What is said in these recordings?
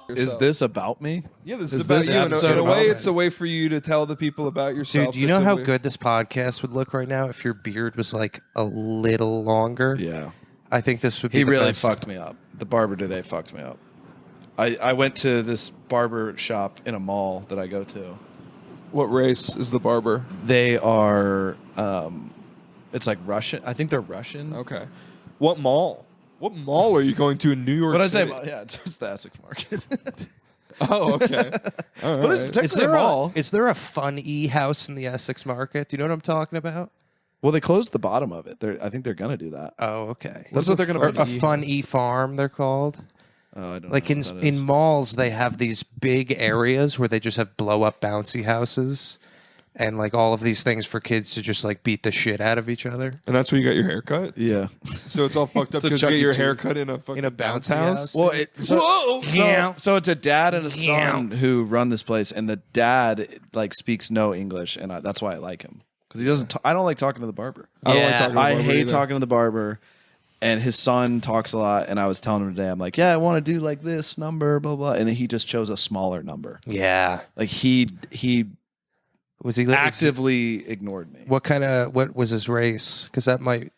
Is this about me? Yeah, this is about you. In a way, it's a way for you to tell the people about yourself. Dude, do you know how good this podcast would look right now if your beard was like a little longer? Yeah. I think this would be He the really best. fucked me up. The barber today fucked me up. I went to this barber shop in a mall that I go to. What race is the barber? They are, it's like Russian. I think they're Russian. Okay. What mall? What mall are you going to in New York City? Yeah, it's the Essex Market. Oh, okay. All But it's right. technically a mall. Is there a Fun E house in the Essex Market? Do you know what I'm talking about? Well, they closed the bottom of it. I think they're going to do that. Oh, okay. That's what they're going to A Fun E farm, they're called. Oh, I don't Like know what that in is. malls, they have these big areas where they just have blow up bouncy houses, and like all of these things for kids to just like beat the shit out of each other. And that's where you got your haircut? Yeah. So it's all fucked up It's a because you Chuck get E. your Cheese. haircut in a fucking bouncy house? house? Well, Whoa! So it's a dad and a son who run this place, and the dad like speaks no English, and that's why I like him because he doesn't. I don't like talking to the barber. I don't like Yeah. talking to the I barber hate either. talking to the barber, and his son talks a lot. And I was telling him today, I'm like, yeah, I want to do like this number, blah blah, and then he just chose a smaller number. Yeah. Like he Was he actively ignored me. What was his race? Because that might.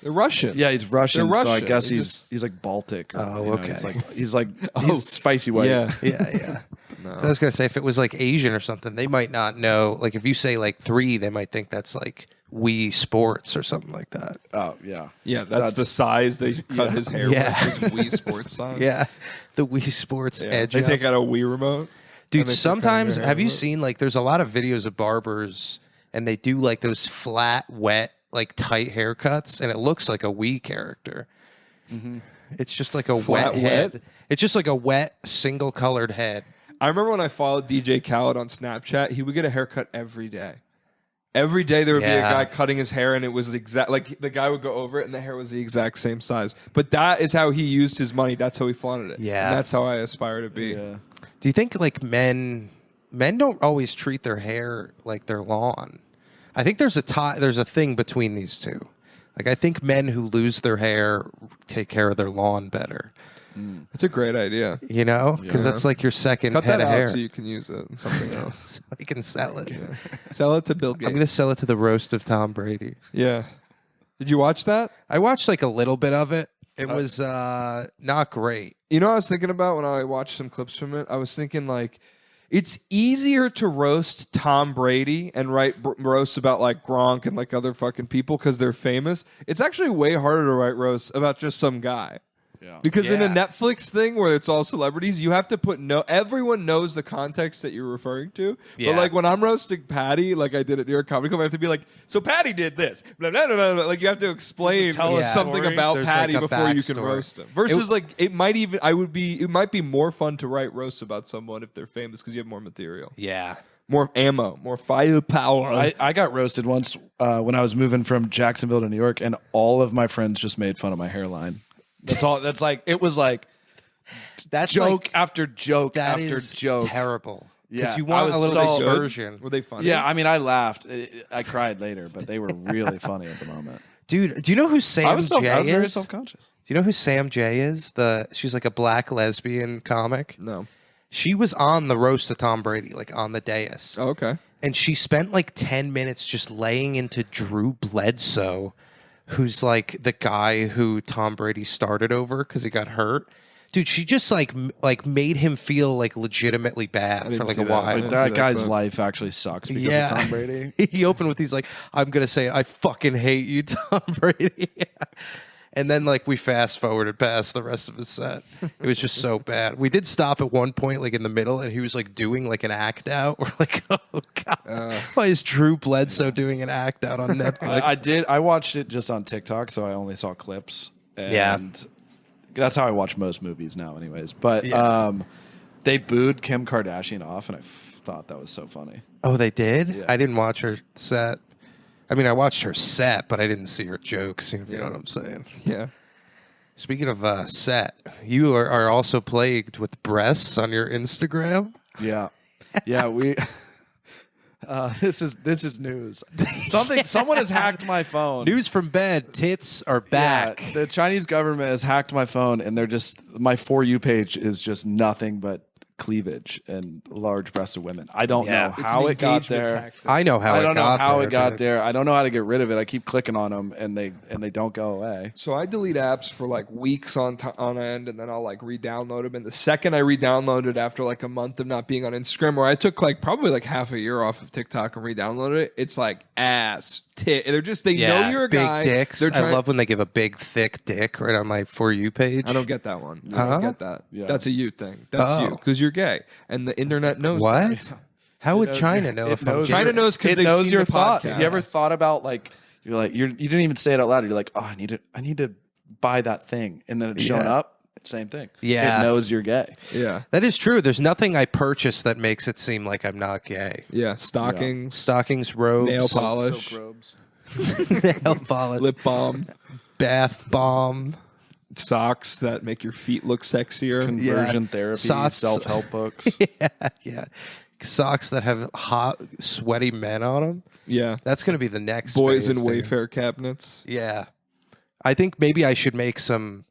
They're Russian. Yeah, he's Russian, They're so I Russian. guess They he's like Baltic. Or, Oh, you know, okay. He's spicy white. Yeah. Yeah. So I was gonna say if it was like Asian or something, they might not know. Like if you say like 3, they might think that's like Wii Sports or something like that. Oh yeah. Yeah, that's the size they cut his hair Yeah. with. His Wii Sports size. Yeah, the Wii Sports Yeah. edge. They up. take out a Wii remote. Dude, and they sometimes cut your hair have you remote. seen like there's a lot of videos of barbers and they do like those flat, wet, like tight haircuts, and it looks like a Wii character. It's just like a Flat, wet head. wet? It's just like a wet, single colored head. I remember when I followed DJ Khaled on Snapchat, he would get a haircut every day. Every day there would be a Yeah. guy cutting his hair, and it was exact. Like the guy would go over it, and the hair was the exact same size. But that is how he used his money. That's how he flaunted it. Yeah. and that's how I aspire to be. Yeah. Do you think like men don't always treat their hair like their lawn? I think there's a thing between these two. Like I think men who lose their hair take care of their lawn better. It's a great idea. You know, because that's like your second Cut head that of out hair. so you can use it in something else. So I can sell it. Sell it to Bill Gates. I'm gonna sell it to the roast of Tom Brady. Yeah. Did you watch that? I watched like a little bit of it. It was not great. You know what I was thinking about when I watched some clips from it? I was thinking like it's easier to roast Tom Brady and write roasts about like Gronk and like other fucking people because they're famous. It's actually way harder to write roasts about just some guy. Yeah. Because in a Yeah. Netflix thing where it's all celebrities, you have to put everyone knows the context that you're referring to. Yeah. But like when I'm roasting Patty, like I did at New York Comedy Club, I have to be like, so Patty did this. Blah, blah, blah, blah, blah. Like you have to explain Tell a something story. about There's Patty like a before you can backstory. roast him. Versus like it might be more fun to write roasts about someone if they're famous because you have more material. Yeah. More ammo, more firepower. I got roasted once when I was moving from Jacksonville to New York, and all of my friends just made fun of my hairline. That's all. That's like it was like That's joke like, after joke that after is joke. terrible. Yeah, Because you I want was a little so- dispersion. Were they funny? Yeah, I mean, I laughed. I cried later, but they were really funny at the moment. Dude, do you know who Sam I was J very is? self-conscious. Do you know who Sam J is? She's like a black lesbian comic. No. She was on the roast of Tom Brady, like on the dais. Oh, okay. And she spent like 10 minutes just laying into Drew Bledsoe, who's like the guy who Tom Brady started over because he got hurt. Dude, she just like made him feel like legitimately bad for didn't like see a that. while. I But didn't see that that guy's clip. life actually sucks because Yeah. of Tom Brady. He opened with he's like, I'm gonna say it, I fucking hate you, Tom Brady. And then like we fast forwarded past the rest of his set. It was just so bad. We did stop at one point like in the middle, and he was like doing like an act out. We're like, oh god, why is Drew Bledsoe doing an act out on Netflix? I watched it just on TikTok, so I only saw clips. And Yeah. that's how I watch most movies now, anyways. But Yeah. they booed Kim Kardashian off, and I thought that was so funny. Oh, they did? Yeah. I didn't watch her set. I mean, I watched her set, but I didn't see her jokes, if you know what I'm saying. Yeah. Speaking of set, you are also plagued with breasts on your Instagram. Yeah, yeah. We. This is news. Someone has hacked my phone. News from bed, tits are back. Yeah, the Chinese government has hacked my phone, and they're just my For You page is just nothing but cleavage and large-breasted women. I don't Yeah. know It's how an it got engagement there. tactic. I know how I it don't know got how there, it got but- there. I don't know how to get rid of it. I keep clicking on them, and they don't go away. So I delete apps for like weeks on end, and then I'll like re-download them. And the second I re-download it after like a month of not being on Instagram, or I took like probably like half a year off of TikTok and re-downloaded it, it's like ass. They're just they know you're a big guy. dicks. They're I love when they give a big thick dick right on my For You page. I don't get that one. I Huh? don't get that. Yeah. That's a you thing. That's you because you're gay, and the internet knows What? that. How would knows China your- know it if I'm knows gay? China knows because It they've knows seen your the thoughts. podcast. You ever thought about like you didn't even say it out loud. You're like, oh, I need to buy that thing, and then it's showing Yeah. up. Same thing. Yeah. It knows you're gay. Yeah, That is true. There's nothing I purchase that makes it seem like I'm not gay. yeah. Stockings, Stockings, robes, nail polish, Silk robes. nail polish, lip balm, bath bomb. socks that make your feet look sexier. Conversion therapy, Socks. self-help books. Yeah. Socks that have hot, sweaty men on them. Yeah, That's going to be the next boys phase, in dude. Wayfair cabinets. Yeah. I think maybe I should make some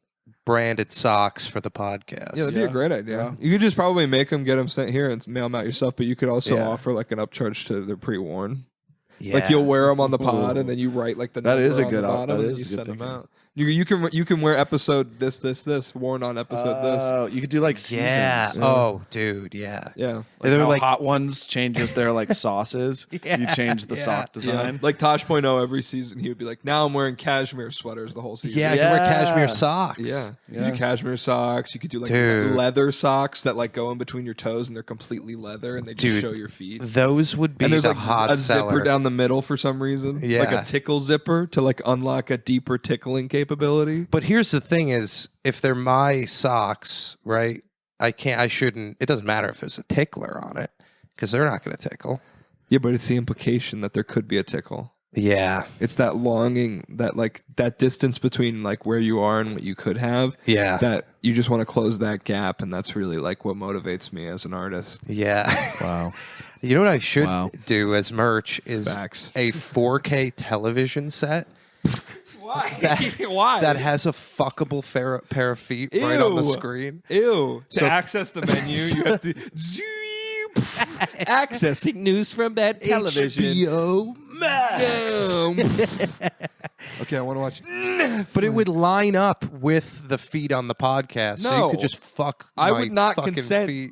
branded socks for the podcast. Yeah, that'd be a great idea. Yeah. You could just probably make them, get them sent here, and mail them out yourself. But you could also Yeah. offer like an upcharge to their pre-worn. Yeah. Like you'll wear them on the pod, Ooh. and then you write like the That number is a on good the op- bottom, that and is you a good send them thinking. out. You can wear episode this worn on episode this. Oh, you could do like seasons. Yeah. Oh, dude. Yeah. Yeah. Like They're how like- Hot Ones changes their like sauces. Yeah, You change the yeah. sock Yeah, design. like Tosh.0 every season, he would be like, "Now I'm wearing cashmere sweaters the whole season." Yeah, I can wear Yeah. cashmere socks. yeah. You Yeah. could do cashmere socks. You could do like Dude. leather socks that like go in between your toes and they're completely leather and they just Dude. show your feet. Those would be And there's the like hot a seller. zipper down the middle for some reason, like Yeah. a tickle zipper to like unlock a deeper tickling capability. But here's the thing is, if they're my socks, right, I shouldn't, it doesn't matter if there's a tickler on it because they're not going to tickle. Yeah, but it's the implication that there could be a tickle. Yeah. It's that longing, that like that distance between like where you are and what you could have. Yeah. That you just want to close that gap, and that's really like what motivates me as an artist. Yeah. Wow. You know what I should Wow. do as merch is Facts. a 4K television set Why? Why? that has a fuckable pair of feet right on the Ew. screen. Ew. So- to access the menu, you have to accessing news from bad television. HBO Max. Okay, I want to watch. But it would line up with the feed on the podcast, so you No. could just fuck. I my would not fucking consent. Feet.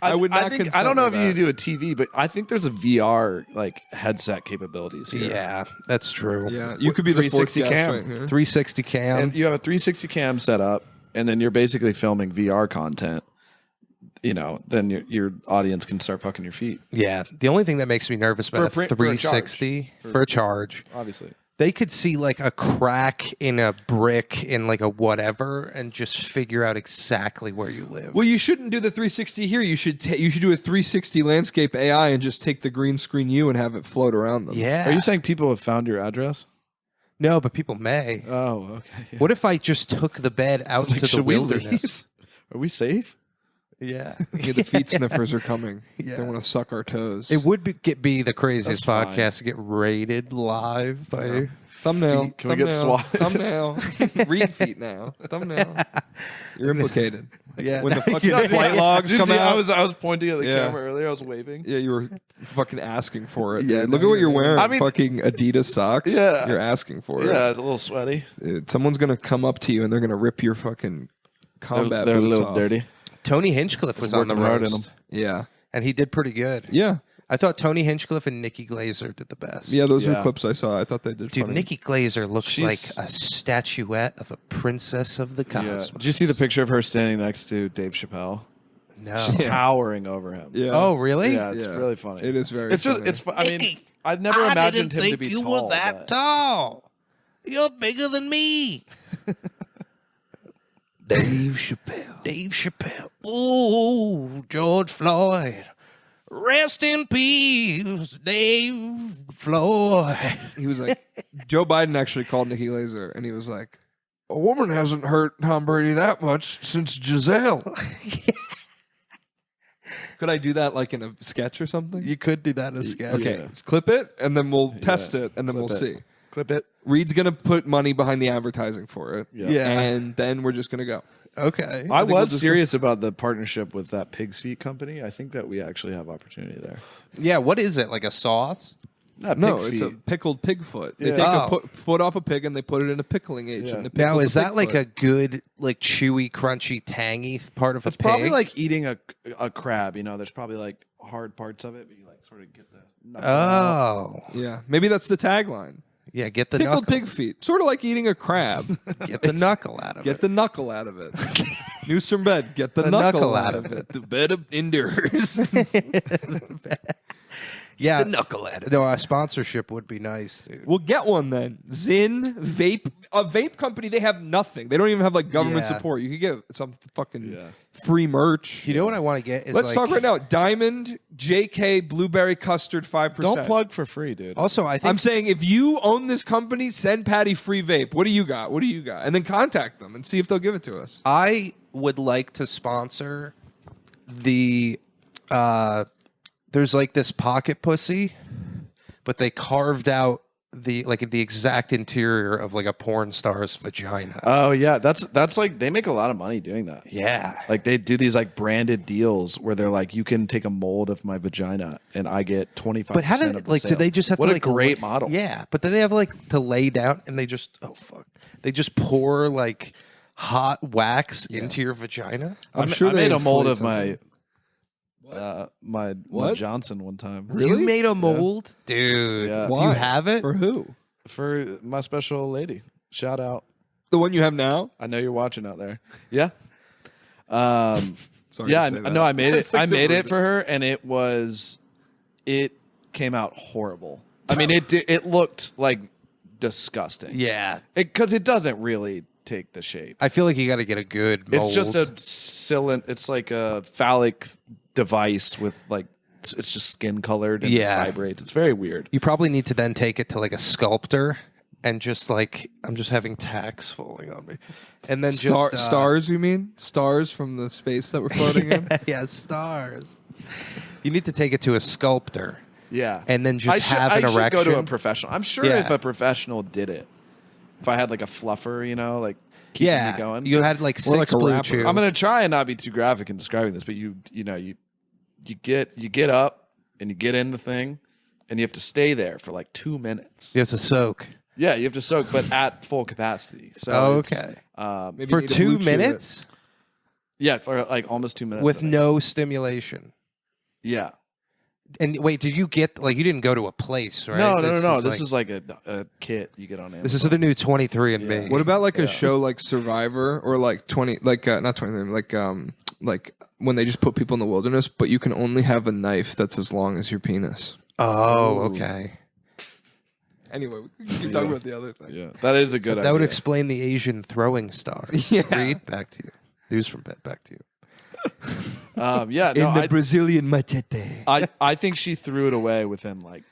I would not think, consent I don't know if to you that. do a TV, but I think there's a VR like headset capabilities here. Yeah, that's true. Yeah, you could be the 360 fourth guest cam. right here. 360 cam. And you have a 360 cam set up, and then you're basically filming VR content. You know, then your audience can start fucking your feet. Yeah, the only thing that makes me nervous about For a a charge. 360 for a charge, Obviously, they could see like a crack in a brick in like a whatever, and just figure out exactly where you live. Well, you shouldn't do the 360 here. You should you should do a 360 landscape AI and just take the green screen you and have it float around them. Yeah. are you saying people have found your address? No, but people may. Oh, okay. Yeah. What if I just took the bed out Like, into the should we wilderness? leave? Are we safe? Yeah. Yeah, the feet sniffers are coming. Yeah. They want to suck our toes. It would be the craziest That's fine. podcast to get rated live by. Thumbnail. Can we get swatted? Thumbnail. Read feet now. Thumbnail. You're implicated. Yeah, When the no, fucking you- flight logs Did you come see, out. I was pointing at the Yeah. camera earlier. I was waving. Yeah, you were fucking asking for it. Yeah, dude. Look no, at what you're you're- wearing. I mean- fucking Adidas socks. Yeah. You're asking for it. Yeah, it's a little sweaty. Dude, someone's gonna come up to you and they're gonna rip your fucking combat They're a boots little off. dirty. Tony Hinchcliffe was on the working hard in roast, Yeah. and he did pretty good. Yeah. I thought Tony Hinchcliffe and Nikki Glazer did the best. Yeah, those were Yeah. clips I saw. I thought they did Dude, funny. Nikki Glazer looks She's- like a statuette of a princess of the Yeah. cosmos. Did you see the picture of her standing next to Dave Chappelle? No. She's towering over him. Yeah. Oh, really? Yeah, it's Yeah. really funny. It is very It's just funny. it's. I mean, I'd never imagined him to be you tall. were that but- tall. You're bigger than me. Dave Chappelle. Dave Chappelle. Ooh, George Floyd. Rest in peace, Dave Floyd. He was like, Joe Biden actually called Nikki Glazer and he was like, a woman hasn't hurt Tom Brady that much since Giselle. Could I do that like in a sketch or something? You could do that in a sketch. Okay, Yeah. let's clip it and then we'll test it and then Clip we'll it. see. Clip it. Reid's gonna put money behind the advertising for it. Yeah. And then we're just gonna go. Okay. I think we'll was just serious about the partnership with that pig's feet company. I think that we actually have opportunity there. Yeah. What is it? Like a sauce? Not No, pig's it's a feet. pickled pig foot. They Yeah. take a Oh. foot off a pig and they put it in a pickling agent. Yeah. And it Now, pickles is the that pig like foot. a good, like chewy, crunchy, tangy part of It's a pig? probably like eating a crab. You know, there's probably like hard parts of it, but you like sort of get the. knuckle out. Oh. Yeah, maybe that's the tagline. Yeah, get the Pickled knuckle. pig feet, sort of like eating a crab. Get the knuckle out of Get it. the knuckle out of it. News from bed. Get the, The knuckle out of it. The bed of endures. Yeah. The knuckle out of it. No, a sponsorship would be nice, dude. We'll get one then. Zyn, Vape. A vape company, they have nothing. They don't even have like government Yeah. support. You could get some fucking Yeah. free merch. You know what I want to get is Let's like, talk right now. Diamond, JK, blueberry custard, 5%. Don't plug for free, dude. Also, I think I'm saying if you own this company, send Patty free vape. What do you got? What do you got? And then contact them and see if they'll give it to us. I would like to sponsor the there's like this pocket pussy, but they carved out the exact interior of like a porn star's vagina. Oh yeah, that's like they make a lot of money doing that. Yeah. Like they do these like branded deals where they're like, you can take a mold of my vagina and I get 25%. But how of did the like do sales. they just have what to a like great lay- model? Yeah, but do they have like to lay down and they just they just pour like hot wax into your vagina? I'm I sure they made a mold inflate of my something. my What? Johnson one time You made a mold, dude. Yeah. Do Why? you have it? For who? for my special lady. Shout out. The one you have now? I know you're watching out there. Yeah. Sorry Yeah, to say that. no, I made it. That's like I the made it rudest. for her, and it came out horrible. I mean, it looked like disgusting. Yeah. Because it doesn't really take the shape. I feel like you got to get a good mold. It's just a cylinder. It's like a phallic device with like it's just skin colored and Yeah. vibrates. It's very weird. You probably need to then take it to like a sculptor and just like I'm just having tacks falling on me, and then just Stars, you mean? Stars from the space that we're floating in? yeah, stars. You need to take it to a sculptor. Yeah, And then just have I an should go to a erection. professional. I'm sure Yeah. if a professional did it, if I had like a fluffer, you know, like keeping me Yeah, going. you had like Or like six a blue rapper. chew. I'm gonna try and not be too graphic in describing this, but you get up and you get in the thing, and you have to stay there for like 2 minutes. You have to soak Yeah, you have to soak, but at full capacity. So Okay. Maybe for you need to 2 blue chew it. minutes yeah, for like almost 2 minutes with I think. no stimulation. Yeah. And wait, did you get like you didn't go to a place, right? No. like- This is like a kit you get on Amazon. this is the new 23andMe. Yeah. What about like a show like Survivor or like 20, like not 20, like when they just put people in the wilderness, but you can only have a knife that's as long as your penis. Oh, okay. Anyway, we can talk about the other thing. Yeah, that is a good idea. That would explain the Asian throwing stars. Yeah. Reid, back to you. News from bed, back to you. Yeah, no, Brazilian machete. I think she threw it away within like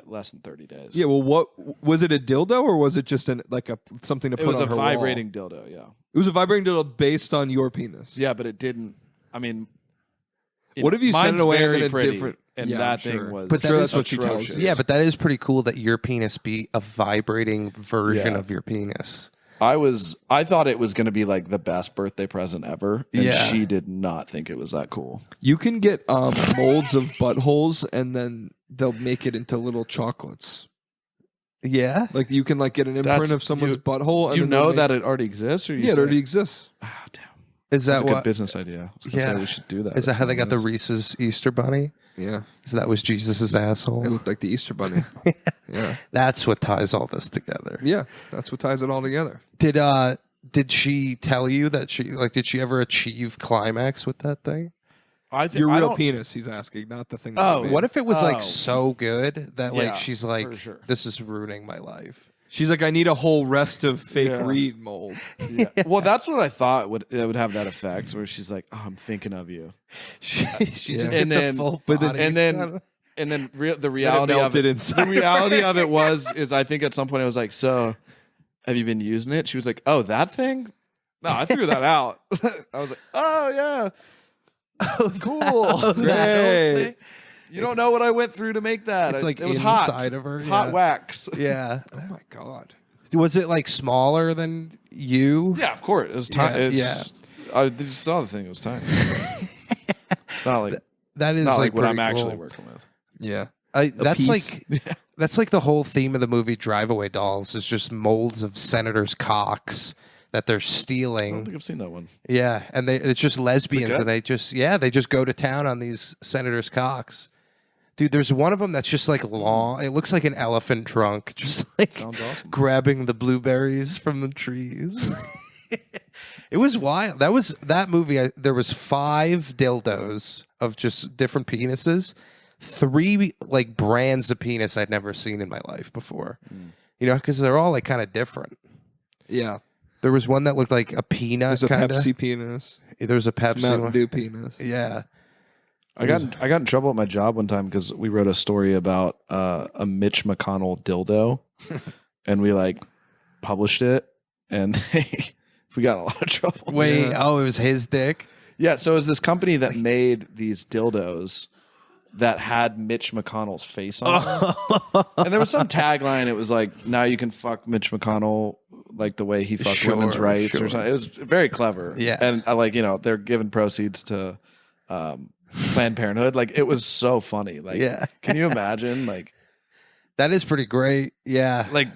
less than 30 days. Yeah, well, what was it? A dildo or was it just something to It put was on a her vibrating wall? dildo, yeah. It was a vibrating dildo based on your penis. Yeah, but it didn't. I mean, What if you sent mine's it away and very then a pretty, different? and Yeah, that I'm thing sure. was. But sure that that's is what she tells atrocious. you. Yeah, but that is pretty cool that your penis be a vibrating version Yeah. of your penis. I thought it was going to be like the best birthday present ever, and Yeah. she did not think it was that cool. You can get molds of buttholes, and then they'll make it into little chocolates. Yeah. Like you can like get an imprint That's- of someone's you- butthole. And You then they'll know make- that it already exists, or you Yeah, it say- already exists. Ah, damn. Is That's that a good what? business idea. I was gonna Yeah. say we should do that. Is that how they got the Reese's Easter Bunny? Yeah, So that was Jesus's it asshole. looked like the Easter Bunny. Yeah, That's what ties all this together. yeah, that's what ties it all together. Did she tell you that did she ever achieve climax with that thing? I think Your I real don't- penis, he's asking, not the thing. Oh, that made. What if it was Oh. like so good that Yeah, like she's like, for sure. this is ruining my life? She's like, I need a whole rest of fake Yeah. Reid mold. Yeah. Well, that's what I thought it would have that effect, where she's like, "Oh, I'm thinking of you," She just And gets then- a full but then- body. and then- and then the reality of melted it. inside The reality of it is I think at some point I was like, "So, have you been using it?" She was like, "Oh, that thing." No, I threw that out. I was like, "Oh yeah, cool." That whole Great. thing. You don't know what I went through to make that. It's like it was inside hot. of her. It's Yeah. hot wax. Yeah. Oh my god. Was it like smaller than you? Yeah, of course. It was tiny. Yeah, I just saw the thing. It was tiny. Not like That is not like what pretty I'm actually cool. working with. Yeah. That's piece. that's like the whole theme of the movie Drive Away Dolls is just molds of senators' cocks that they're I don't stealing. think I've seen that one. Yeah, and it's just lesbians, good? and they just go to town on these senators' cocks. Dude, there's one of them that's just like long. It looks like an elephant trunk, just like Sounds awesome. grabbing the blueberries from the trees. It was wild. That movie. There was 5 dildos of just different penises, 3 like brands of penis I'd never seen in my life before. You know, because they're all like kind of different. Yeah. There was one that looked like a peanut. There's a kinda. Pepsi penis. There was a Pepsi Mountain one. Dew penis. Yeah. I got in trouble at my job one time because we wrote a story about a Mitch McConnell dildo, and we like published it, and we got in a lot of trouble. Wait. Yeah. Oh, it was his dick. Yeah, so it was this company that made these dildos that had Mitch McConnell's face on them. And there was some tagline. It was like, now you can fuck Mitch McConnell like the way he fucked Sure, women's rights sure. or something. It was very clever. Yeah. And I like, they're giving proceeds to Planned Parenthood. Like, it was so funny. Like, Yeah. can you imagine? That is pretty great. Yeah. Like,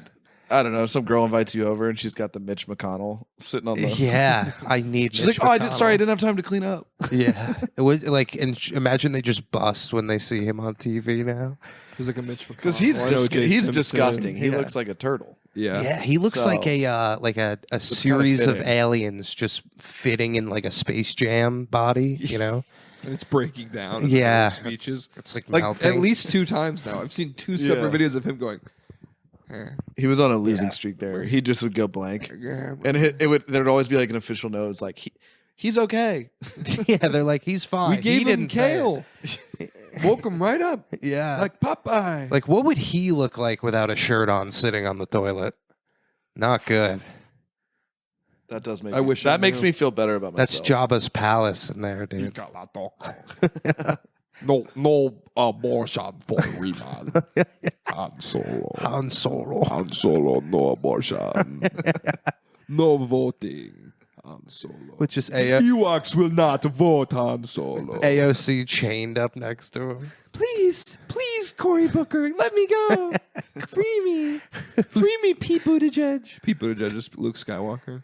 I don't know, some girl invites you over and she's got the Mitch McConnell sitting on the... Yeah. I need She's Mitch like, McConnell. sorry, I didn't have time to clean up. Yeah. It was like, and imagine they just bust when they see him on TV now. He's like a Mitch McConnell. Because he's I know Jay he's Simpson. disgusting. He Yeah. looks like a turtle. Yeah. Yeah, he looks So- like a series of fitting. aliens just fitting in like a Space Jam body, you know? And it's breaking down. in Yeah. the speeches. It's like Like melting. at least 2 times now. I've seen 2 separate Yeah. videos of him going. He was on a losing streak there. He just would go blank, and there'd always be like an official note. It's like he's okay. Yeah, they're like, he's fine. We gave he him didn't say it. kale. Woke him right up. Yeah. Like Popeye. Like, what would he look like without a shirt on sitting on the toilet? Not good. That does make. I wish I that makes knew. me feel better about That's myself. Jabba's palace in there, dude. No abortion for Reid. Han Solo. Han Solo. Han Solo, no abortion. No voting. Han Solo. With just Ewoks will not vote Han Solo. AOC chained up next to him. Please, Cory Booker, let me go. Free me, Pete Buttigieg. Pete Buttigieg is Luke Skywalker.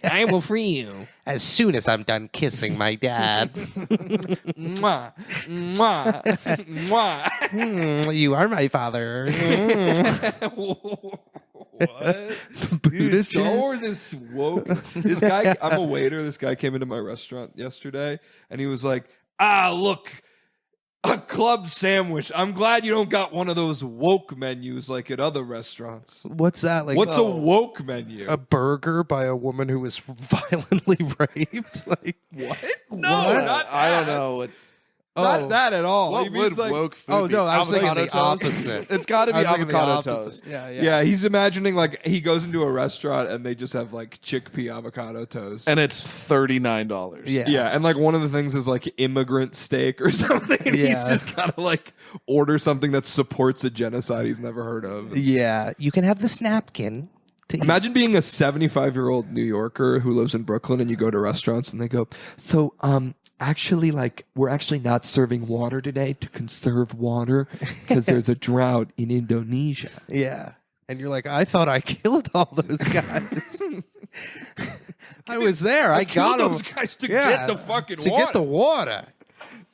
I will free you. As soon as I'm done kissing my dad. Mwah, mwah, mwah. You are my father. What? Dude, Star Wars is woke. This guy, I'm a waiter. This guy came into my restaurant yesterday, and he was like, look, a club sandwich. I'm glad you don't got one of those woke menus like at other restaurants. What's that? Like What's a woke menu? a burger by a woman who was violently raped? Like what? No, What? not that. I don't know what. Not that at all. What He means would like, woke food Oh, be? no, I was thinking Avocado the toast? opposite. It's got to be I was thinking the avocado opposite. toast. Yeah. he's imagining like he goes into a restaurant and they just have like chickpea avocado toast. And it's $39. Yeah. yeah, and like one of the things is like immigrant steak or something. And he's Yeah. just gotta like order something that supports a genocide he's never heard of. Yeah. You can have the snapkin. To eat. Imagine being a 75-year-old New Yorker who lives in Brooklyn and you go to restaurants and they go, so actually, like, we're actually not serving water today to conserve water because there's a drought in Indonesia. Yeah. And you're like, I thought I killed all those guys. I was there. I got killed them. those guys to Yeah, get the fucking to water. get the water.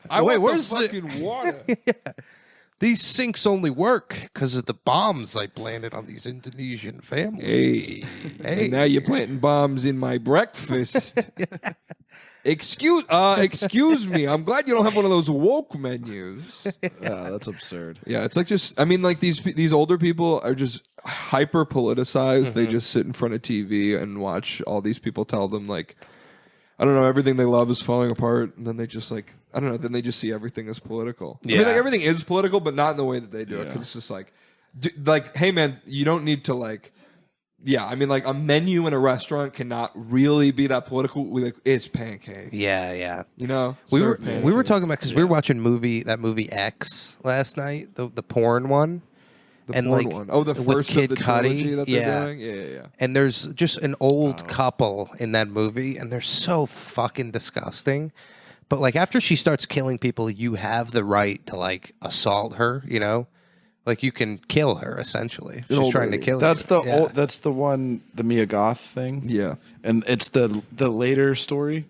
I Wait, want where's the the- fucking water. These sinks only work because of the bombs I planted on these Indonesian families. Hey, and now you're planting bombs in my breakfast. Excuse me. I'm glad you don't have one of those woke menus. Yeah, that's absurd. Yeah, it's like just. I mean, like these older people are just hyper politicized. They just sit in front of TV and watch all these people tell them like, I don't know, everything they love is falling apart, and then they just like, I don't know, then they just see everything as political. I mean, Yeah. like everything is political, but not in the way that they do it. Because it's just like, like, hey man, you don't need to like Yeah, I mean, like a menu in a restaurant cannot really be that political. Like, it's pancake. Yeah. You know, We serve were pancake. talking about because we were watching that movie X last night, the porn one. The and porn like one. Oh, the with first Kid of the Cudi, trilogy that they're yeah. doing. Yeah. And there's just an old couple in that movie, and they're so fucking disgusting. But like after she starts killing people, you have the right to like assault her. You know, like you can kill her essentially. If she's old trying to lady. kill That's you. the that's the one, the Mia Goth thing. Yeah. And it's the later story.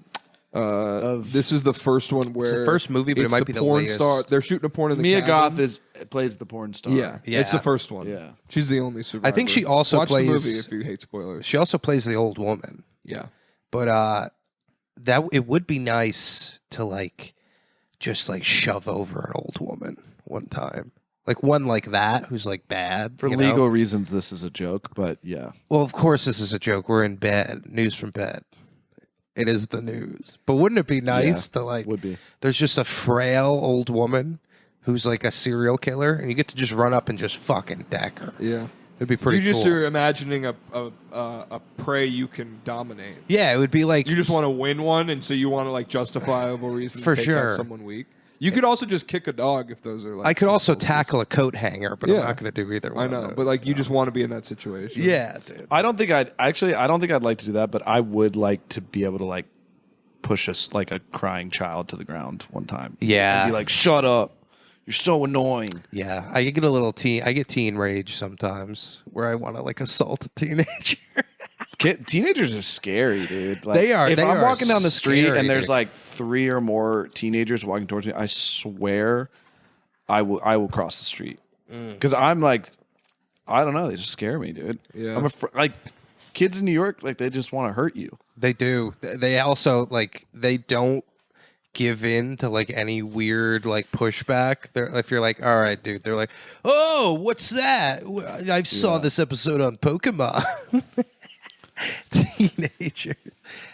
This is the first one where It's the first movie, but it it's might be the porn latest. star. They're shooting a porn in the Mia cabin. Goth plays the porn star. Yeah, it's the first one. Yeah. She's the only survivor. I think she also Watch plays. the movie if you hate spoilers. She also plays the old woman. Yeah. But that it would be nice to like just like shove over an old woman one time. Like one like that who's like bad. For you legal know? reasons, this is a joke, but yeah. Well, of course this is a joke. We're in bed. News from bed. It is the news. But wouldn't it be nice to like would be. there's just a frail old woman who's like a serial killer and you get to just run up and just fucking deck her. Yeah. It'd be pretty You just cool. are imagining a prey you can dominate. Yeah, it would be like You just want to win one, and so you want to like justifiable reason For to take sure. out someone weak. You could also just kick a dog if those are like. I could also impulses. tackle a coat hanger, but I'm not going to do either one. I of know, those. but like you just want to be in that situation. yeah, dude. I don't think I'd like to do that, but I would like to be able to like push like a crying child to the ground one time. Yeah. And be like, shut up. You're so annoying. Yeah, I get a little I get teen rage sometimes where I want to like assault a teenager. Teenagers are scary, dude. Like, They are- If they I'm are walking down the street scary, and there's dude. like 3 or more teenagers walking towards me, I swear I will cross the street because I'm like, I don't know, they just scare me, dude. Yeah. I'm like kids in New York, like they just want to hurt you. They do. They also like they don't give in to like any weird like pushback. If you're like, all right, dude, they're like, oh, what's that? I saw this episode on Pokemon. Teenagers.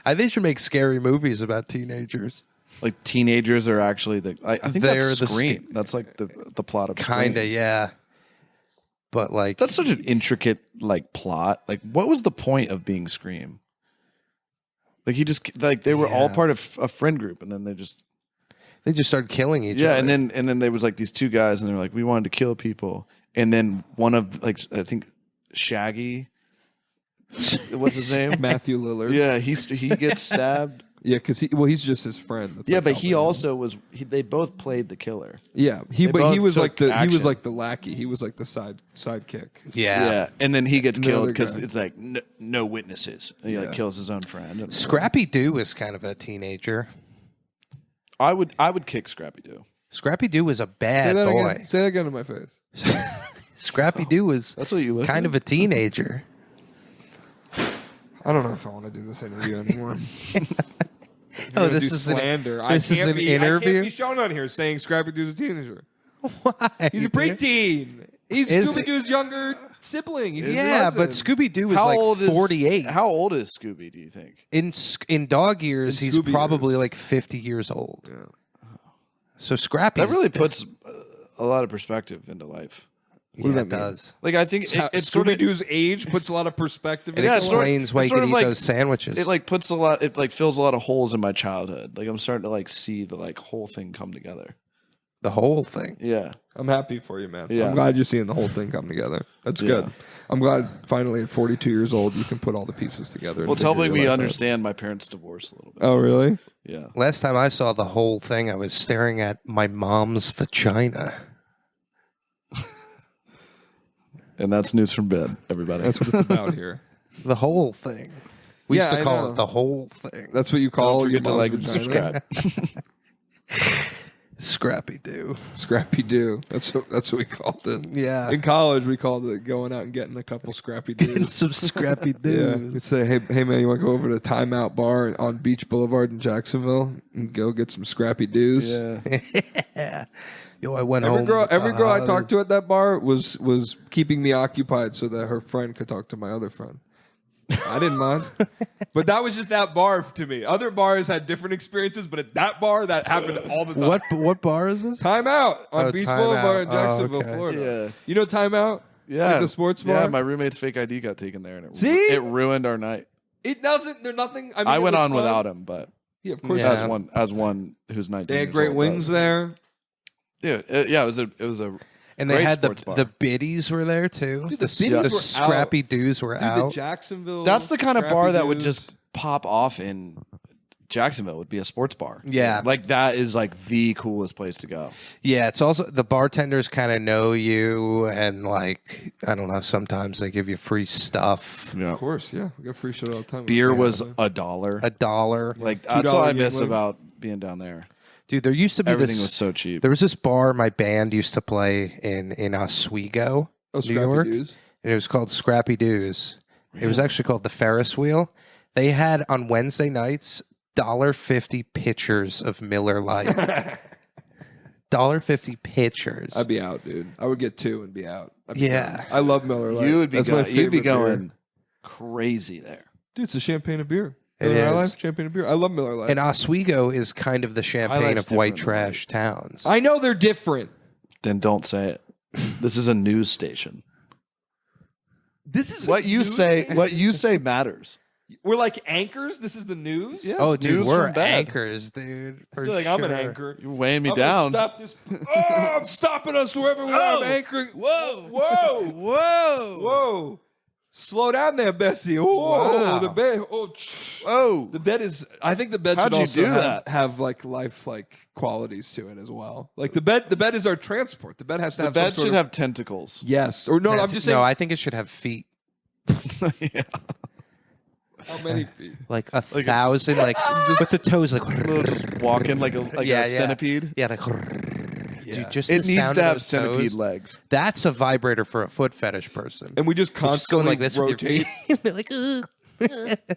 I think they should make scary movies about teenagers. Like teenagers are actually I think They're that's the Scream. That's like the plot of Kinda, Scream. yeah. But like That's such an intricate like plot. Like, what was the point of being Scream? Like he just like they were all Yeah. part of a friend group, and then they just started killing each other. and then there was like these 2 guys, and they were like, we wanted to kill people, and then one of like I think Shaggy, what's his name? Matthew Lillard. Yeah, he gets stabbed. Yeah, because he's just his friend. That's Yeah, like but he helping him. also was. They both played the killer. Yeah, he both was took like the action. lackey. He was like the sidekick. yeah. And then he gets The killed other because guy. it's like no witnesses. And he like Yeah. kills his own friend. And- Scrappy Doo is kind of a teenager. I would kick Scrappy Doo. Scrappy Doo is a Say bad that boy. again. Say that again to my face. Scrappy Doo is That's what you look kind of a teenager. I don't know if I want to do this interview anymore. Oh, You're gonna this do is slander. this is an I interview? can't be shown on here saying Scrappy Doo's a teenager. Why? He's a preteen. He's Is Scooby Doo's younger sibling. He's his Yeah, but cousin. Scooby Doo is like 48. How old is Scooby? Do you think? In dog years, In he's Scooby probably years. like 50 years old. So Scrappy That really puts a lot of perspective into life. yeah, does that it mean? does. Like I think it's sort Scooby of Doo's age puts a lot of perspective. It Yeah, into it's sort of- explains why it's you sort can of eat like- those sandwiches. it like puts a lot. It like fills a lot of holes in my childhood. Like I'm starting to like see the like whole thing come together. the whole thing. Yeah. I'm happy for you, man. Yeah. I'm glad you're seeing the whole thing come together. That's Yeah. good. I'm glad finally at 42 years old you can put all the pieces together. and Well, it's figure helping your me life out. understand my parents' divorce a little bit. Oh, really? Yeah. Last time I saw the whole thing, I was staring at my mom's vagina. And that's news from bed, everybody. That's what it's about here. The whole thing. We Yeah, used to I call know. it the whole thing. That's what you Don't call your forget to mom's like and vagina? subscribe. Scrappy Doo. Scrappy Doo. That's what we called it. Yeah. In college, we called it going out and getting a couple Scrappy Getting Doos. some Scrappy Yeah, Doo. we'd say, hey man, you want to go over to Timeout Bar on Beach Boulevard in Jacksonville and go get some Scrappy Doos? Yeah. Yeah. Yo, I went Every home. girl I talked to at that bar was keeping me occupied so that her friend could talk to my other friend. I didn't mind, but that was just that bar to me. Other bars had different experiences, but at that bar, that happened all the time. What bar is this? Timeout on Oh, Beach Timeout. Boulevard in Oh, Jacksonville, okay. Florida. Yeah. You know Timeout? Yeah, Like the sports bar? Yeah, my roommate's fake ID got taken there, and See? it ruined our night. It doesn't. There's nothing. I mean, I it went was on fun. without him, but Yeah, of course. Yeah. as one who's 19. They had years great old wings does. there. Dude, it was a And they great had sports bar. the biddies were there too. Dude, the biddies were scrappy out. dudes were Dude, out. the Jacksonville. That's the kind of Scrappy bar that would Dudes. just pop off in Jacksonville. Would be a sports bar. Yeah. like that is like the coolest place to go. Yeah, it's also the bartenders kind of know you, and like I don't know, sometimes they give you free stuff. Yeah, Of course, yeah. We got free shit all the time. beer was Yeah. $1. $1. Like that's $2 what I miss Yingling. about being down there. Dude, there used to be Everything this. was so cheap. There was this bar my band used to play in Oswego, Oh, New Scrappy York, Dudes. and it was called Scrappy Dudes. It was actually called the Ferris Wheel. They had on Wednesday nights $1.50 pitchers of Miller Lite. $1.50 pitchers. I'd be out, dude. I would get 2 and be out. I'd be Yeah. done. I love Miller Lite. You would be That's my you'd be favorite going beer. crazy there. Dude, it's a champagne of beer. It Miller High is. Life, champagne of beer. I love Miller Lite. And Oswego is kind of the Champagne Life's of white different than trash towns. I know they're different. Then don't say it. This is a news station. This is What you news say, station? what you say matters. We're like anchors. This is the news. Yeah. Oh, It's dude, news we're from bed. anchors, dude. I For feel like I'm an sure. anchor. You're weighing me I'm gonna down. Stop this. Oh, I'm stopping us wherever we are. I'm anchoring. Whoa. Whoa. Whoa. Whoa. Slow down there, Bessie. Whoa. Wow. The bed. Oh. Whoa. The bed is. I think the bed How'd should you also do have, that? have like life qualities to it as well. Like the bed. The bed is our transport. The bed has to The have. bed some sort should of, have tentacles. Yes. Or no. I'm just saying. No, I think it should have feet. Yeah. How many feet? Like 1,000, like with the toes, like Just walking like a Yeah, yeah. centipede. yeah, like. Dude, just It the needs sound to of have those centipede toes, legs. That's a vibrator for a foot fetish person. And we just Just going constantly like this rotate. with your feet. Like,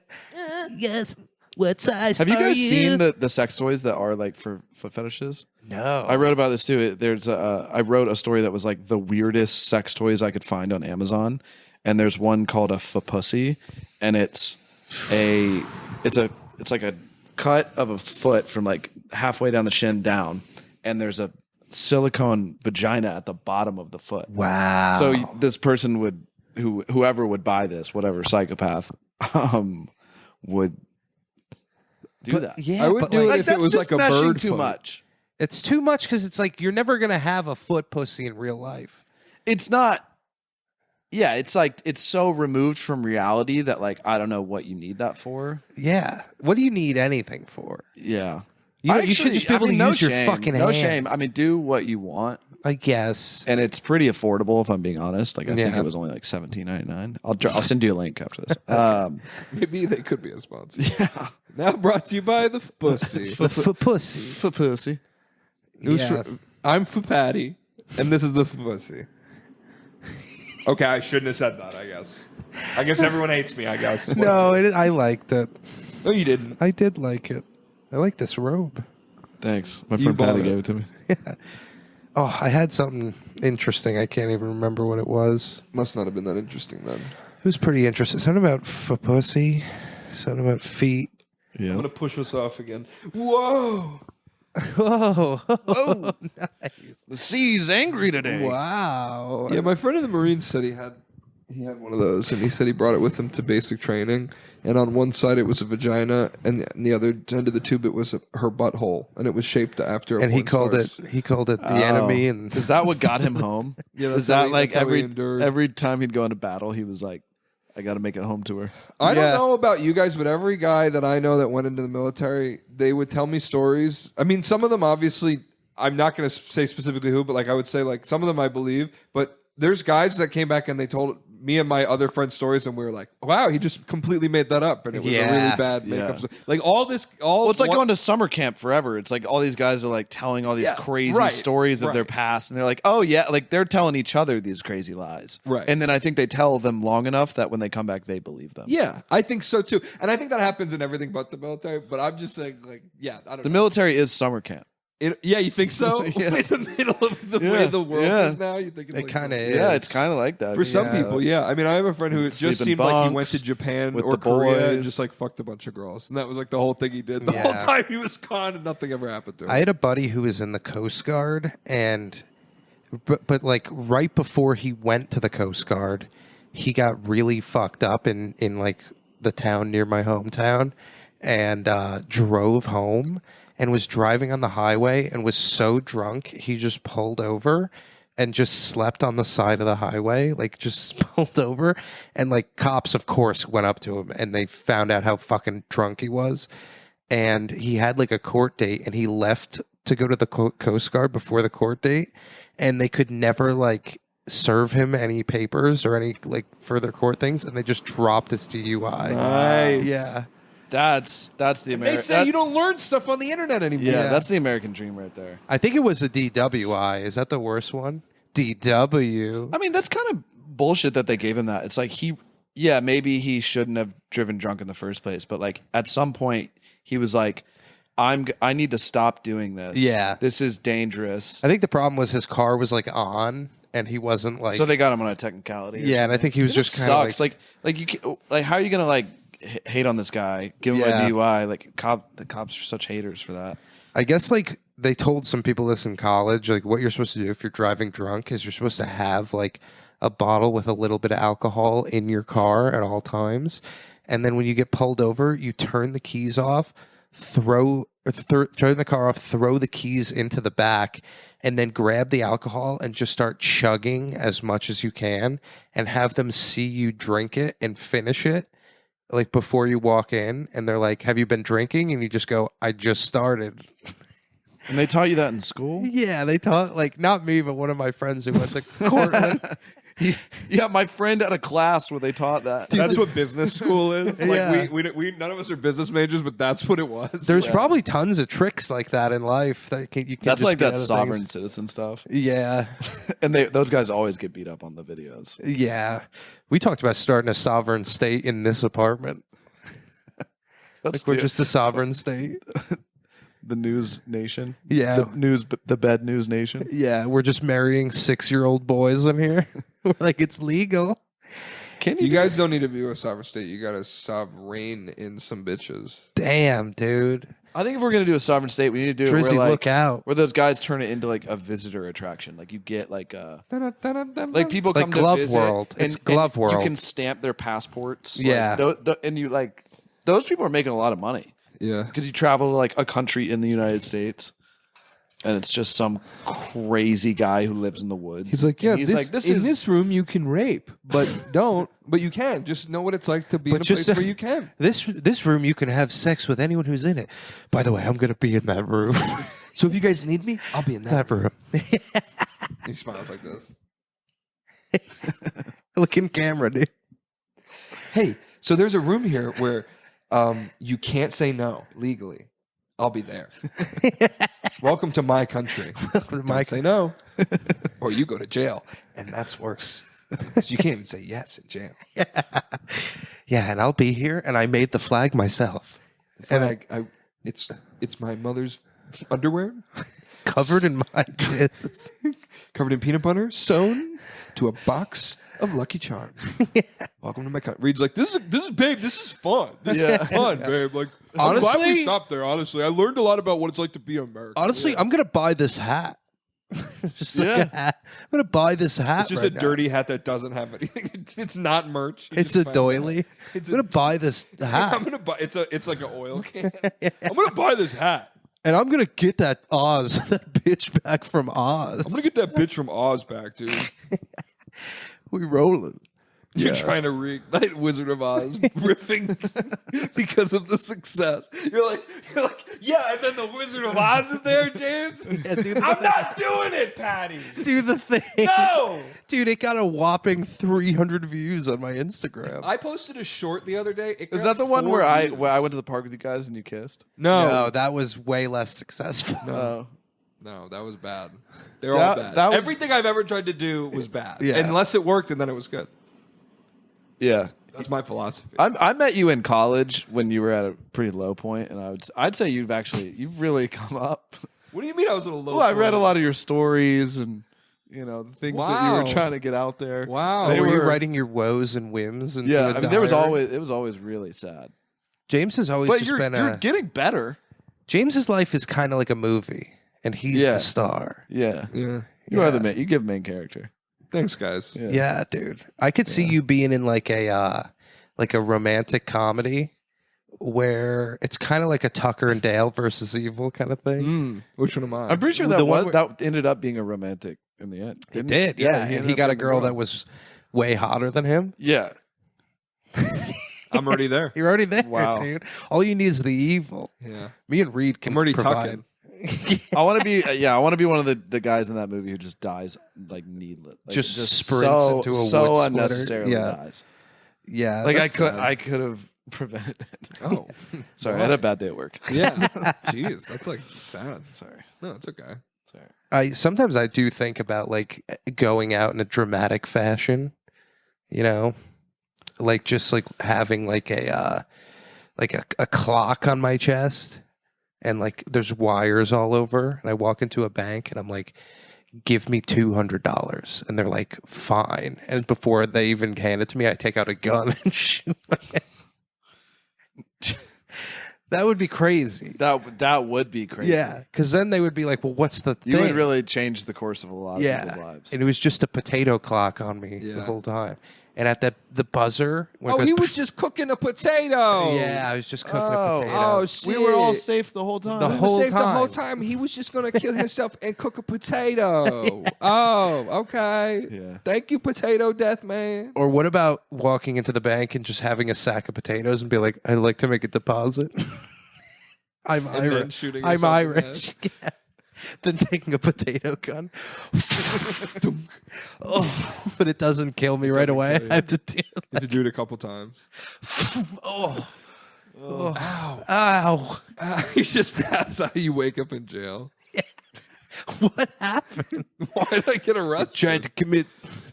yes. What size? Have you are guys seen the sex toys that are like for foot fetishes? No. I wrote about this too. I wrote a story that was like the weirdest sex toys I could find on Amazon, and there's one called a pussy, and it's like a cut of a foot from like halfway down the shin down, and there's a silicone vagina at the bottom of the foot. Wow. So this person would whoever would buy this, whatever psychopath, would do that. Yeah, I would but do like, it if it was just like a meshing bird too foot. much. it's too much because it's like you're never gonna have a foot pussy in real life. It's not. Yeah, it's like it's so removed from reality that like I don't know what you need that for. Yeah. What do you need anything for? Yeah, You should just be able to use your shame. fucking No hands. shame. I mean, do what you want, I guess. and it's pretty affordable if I'm being honest. Like I think Yeah. it was only like $17.99. I'll send you a link after this. Maybe they could be a sponsor. Yeah, Now brought to you by the pussy. The foot pussy. for pussy. Who's Yeah. I'm for Patty, and this is the pussy. Okay, I shouldn't have said that. I guess everyone hates me. I guess. No, I liked it. No, you didn't. I did like it. I like this robe. Thanks. My You friend bought Patty it. gave it to me. Oh, I had something interesting. I can't even remember what it was. Must not have been that interesting then. It was pretty interesting. Something about foot pussy. Something about feet. I'm Yeah. gonna push us off again. Whoa! Oh, Oh, the sea's angry today. wow. Yeah, my friend in the Marines said he had one of those, and he said he brought it with him to basic training. And on one side it was a vagina, and the other end of the tube it was her butthole, and it was shaped after. And he porn called star's. it the enemy. And Is that what got him home? Yeah, that's Is how that he- like that's how he endured. every time he'd go into battle, he was like, "I got to make it home to her." I don't Yeah. know about you guys, but every guy that I know that went into the military, they would tell me stories. I mean, some of them obviously, I'm not going to say specifically who, but like I would say like some of them I believe, but there's guys that came back and they told me and my other friends stories, and we were like, wow, he just completely made that up, and it was a Yeah. really bad makeup. Yeah. story. Like all this, Well, it's like going to summer camp forever. It's like all these guys are like telling all these Yeah, crazy right, stories of their right. past, and they're like, "Oh yeah," like they're telling each other these crazy lies, Right. And then I think they tell them long enough that when they come back, they believe them. Yeah, I think so too, and I think that happens in everything but the military. But I'm just saying, like, yeah, I don't The know. military is summer camp. Yeah, you think so? Yeah. In the middle of the Yeah, way the world yeah. is now, you think it's It like kinda something- is. Yeah, it's kind of like that For some Yeah. people, yeah. I mean, I have a friend who it just Sleep in seemed like he went bunks to Japan with or the Korea and boys. just like fucked a bunch of girls, and that was like the whole thing he did. The Yeah. whole time he was gone, and nothing ever happened to him. I had a buddy who was in the Coast Guard, and But like right before he went to the Coast Guard, he got really fucked up in like the town near my hometown, and drove home and was driving on the highway and was so drunk he just pulled over and just slept on the side of the highway, like just pulled over, and like cops of course went up to him and they found out how fucking drunk he was, and he had like a court date and he left to go to the Coast Guard before the court date, and they could never like serve him any papers or any like further court things, and they just dropped his DUI. Nice. Yeah. That's the They American. say you don't learn stuff on the internet anymore. Yeah, that's the American dream right there. I think it was a DWI. Is that the worst one? DW. I mean, that's kind of bullshit that they gave him that. It's like maybe he shouldn't have driven drunk in the first place, but like at some point he was like, I need to stop doing this. Yeah. This is dangerous. I think the problem was his car was like on, and he wasn't like. So they got him on a technicality. Yeah, and I think he was just kind of sucks. Like you can, like how are you gonna like hate on this guy? Give him a DUI. Like the cops are such haters for that. I guess like they told some people this in college, like what you're supposed to do if you're driving drunk is you're supposed to have like a bottle with a little bit of alcohol in your car at all times, and then when you get pulled over, you turn the keys off, turn the car off, throw the keys into the back, and then grab the alcohol and just start chugging as much as you can, and have them see you drink it and finish it like before you walk in, and they're like, "Have you been drinking?" And you just go, "I just started." And they taught you that in school? Yeah, they taught, like, not me, but one of my friends who went to Cortland. Yeah, my friend had a class where they taught that. Dude, that's what business school is. Like Yeah. we none of us are business majors, but that's what it was. There's probably tons of tricks like that in life that you can That's just like get that out of sovereign things. citizen stuff. Yeah, And those guys always get beat up on the videos. yeah. We talked about starting a sovereign state in this apartment. That's We're just a sovereign state. the news nation. Yeah. The bad news nation. Yeah, we're just marrying 6-year-old boys in here. We're like, it's legal. Can you guys don't need to be a sovereign state. You got to sovereign in some bitches. Damn, dude. I think if we're gonna do a sovereign state, we need to do it Drizzy, where, like, look out. where those guys turn it into like a visitor attraction. Like you get like people Like come Glove to visit, World. and, It's Glove and World. You can stamp their passports. Yeah. and you like those people are making a lot of money Yeah. because you travel to like a country in the United States, and it's just some crazy guy who lives in the woods. He's like, yeah, And this in this room you can rape, but but you can. Just know what it's like to be in a place where you can. This room, you can have sex with anyone who's in it. By the way, I'm going to be in that room. So if you guys need me, I'll be in that. That room. He smiles like this. Look in camera, dude. Hey, so there's a room here where you can't say no legally. I'll be there. Welcome to my country. Don't say no, or you go to jail, and that's worse. 'Cause you can't even say yes in jail. Yeah, and I'll be here, and I made the flag myself. And it's my mother's underwear, Covered in my jizz. covered in peanut butter, sewn to a box of Lucky Charms. Welcome to my country. Reid's like, this is babe. This is fun. This is fun, babe. Like, I'm glad Honestly- we stopped there. Honestly, I learned a lot about what it's like to be American. Honestly, I'm going to buy this hat. Just like a hat. I'm going to buy this hat. It's just right a now. dirty hat that doesn't have anything. It's not merch. You It's just a find doily. it. I'm going to buy this I'm hat. gonna buy. It's like an oil can. I'm gonna buy this hat. And I'm going to get that Oz, that bitch back from Oz. I'm gonna get that bitch from Oz back, dude. We rolling. You're trying to reignite Wizard of Oz riffing because of the success. You're like, yeah, and then the Wizard of Oz is there, James. Yeah, dude, I'm not doing it, Patty. do the thing. No. Dude, it got a whopping 300 views on my Instagram. I posted a short the other day. It Is got that the one 4 where I views. went to the park with you guys and you kissed? No, that was way less successful. Oh. No, that was bad. They're all bad. that was- Everything I've ever tried to do was bad. Yeah. Unless it worked, and then it was good. Yeah. That's my philosophy. I met you in college when you were at a pretty low point, and I'd say you've really come up. What do you mean I was at a low Well, I read a point? lot of your stories and the things that you were Wow. trying to get out there. Wow. Were you were- writing your woes and whims into Yeah, a I mean, it was diary? always really sad. James has always But just you're been getting better. James's life is kind of like a movie, and he's Yeah. the star. Yeah. Yeah. You are the main. You give main character. Thanks, guys. Yeah, dude. I could see you being in like a romantic comedy where it's kind of like a Tucker and Dale versus Evil kind of thing. Which one am I? I'm pretty sure that ended up being a romantic in the end. It did, yeah. And he got a girl that was way hotter than him. Yeah. I'm already there. You're already there, Wow. dude. All you need is the evil. Yeah. Me and Reid can I'm already provide. tucking. I want to be. I want to be one of the guys in that movie who just dies like needless. Like, Just sprints into a wood splitter. unnecessarily Yeah. dies. Yeah, Like that's sad. I could have prevented it. Oh. Sorry, I had a bad day at work. Yeah. Jeez, that's like sad. Sorry. No, it's okay. Sorry. Sometimes I do think about like going out in a dramatic fashion, you know, like just like having like a clock on my chest, and like there's wires all over, and I walk into a bank and I'm like, give me $200, and they're like, fine. And before they even hand it to me, I take out a gun and shoot my head. That would be crazy. That would be crazy. Yeah, because then they would be like, well, what's the thing? You would really change the course of a lot of people's lives. And it was just a potato clock on me the whole time. And at the buzzer, when it goes, he was just cooking a potato. yeah, I was just cooking a potato. Oh, shit. We were all safe the whole time. The He was whole safe the whole time. time. He was just going to kill himself and cook a potato. Oh, okay. Yeah. Thank you, Potato Death Man. Or what about walking into the bank and just having a sack of potatoes and be like, I'd like to make a deposit? I'm And then Irish. shooting I'm yourself in the Irish. Yeah. Then taking a potato gun. Oh, but it doesn't kill me right away. kill you. I have to deal. You have to do it a couple times. Oh. Ow. Ow. You just pass out. You wake up in jail. What happened? Why did I get arrested? Tried to commit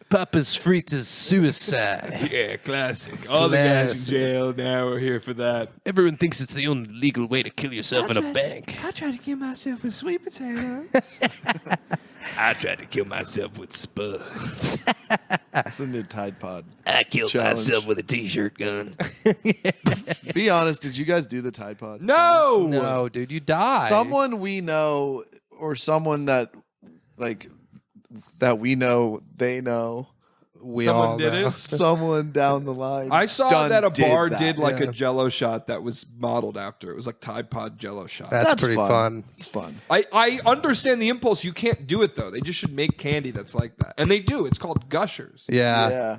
Papa's Fritas suicide. Yeah, classic. All the guys in jail now are here for that. Everyone thinks it's the only legal way to kill yourself in a bank. I tried to kill myself with sweet potato. I tried to kill myself with spuds. That's the new Tide Pod. I killed Challenge. myself with a t-shirt gun. Be honest, did you guys do the Tide Pod? No. No, dude, you die. Someone we know or someone that we know, they know. We Someone all did know. it? Someone down the line. I saw done that a bar that. did like Yeah. a Jello shot that was modeled after. It was like Tide Pod Jello shot. That's pretty fun. It's fun. I understand the impulse. You can't do it though. They just should make candy that's like that, and they do. It's called Gushers. Yeah.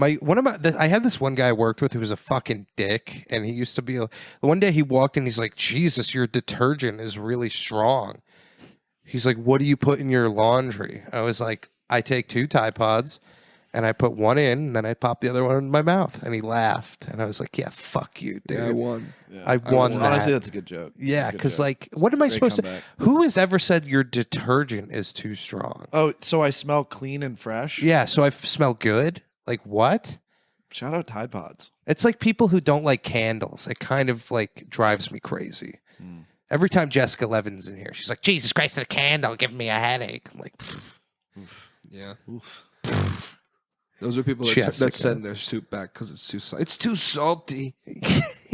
I had this one guy I worked with who was a fucking dick, and he used to be. One day he walked in, he's like, "Jesus, your detergent is really strong." He's like, "What do you put in your laundry?" I was like, "I take 2 Tide Pods, and I put one in, and then I pop the other one in my mouth." And he laughed, and I was like, "Yeah, fuck you, dude. Yeah, I won. Yeah. I won that." Honestly, that's a good joke. Yeah, That's a good because joke. like, what am I Great supposed comeback. to? Who has ever said your detergent is too strong? Oh, so I smell clean and fresh? Yeah, so I smell good. Like what? Shout out Tide Pods. It's like people who don't like candles. It kind of like drives me crazy. Mm. Every time Jessica Levin's in here, she's like, "Jesus Christ, a candle giving me a headache." I'm like, Yeah, Oof. those are people that Jessica. send their soup back because it's too salty. It's too salty.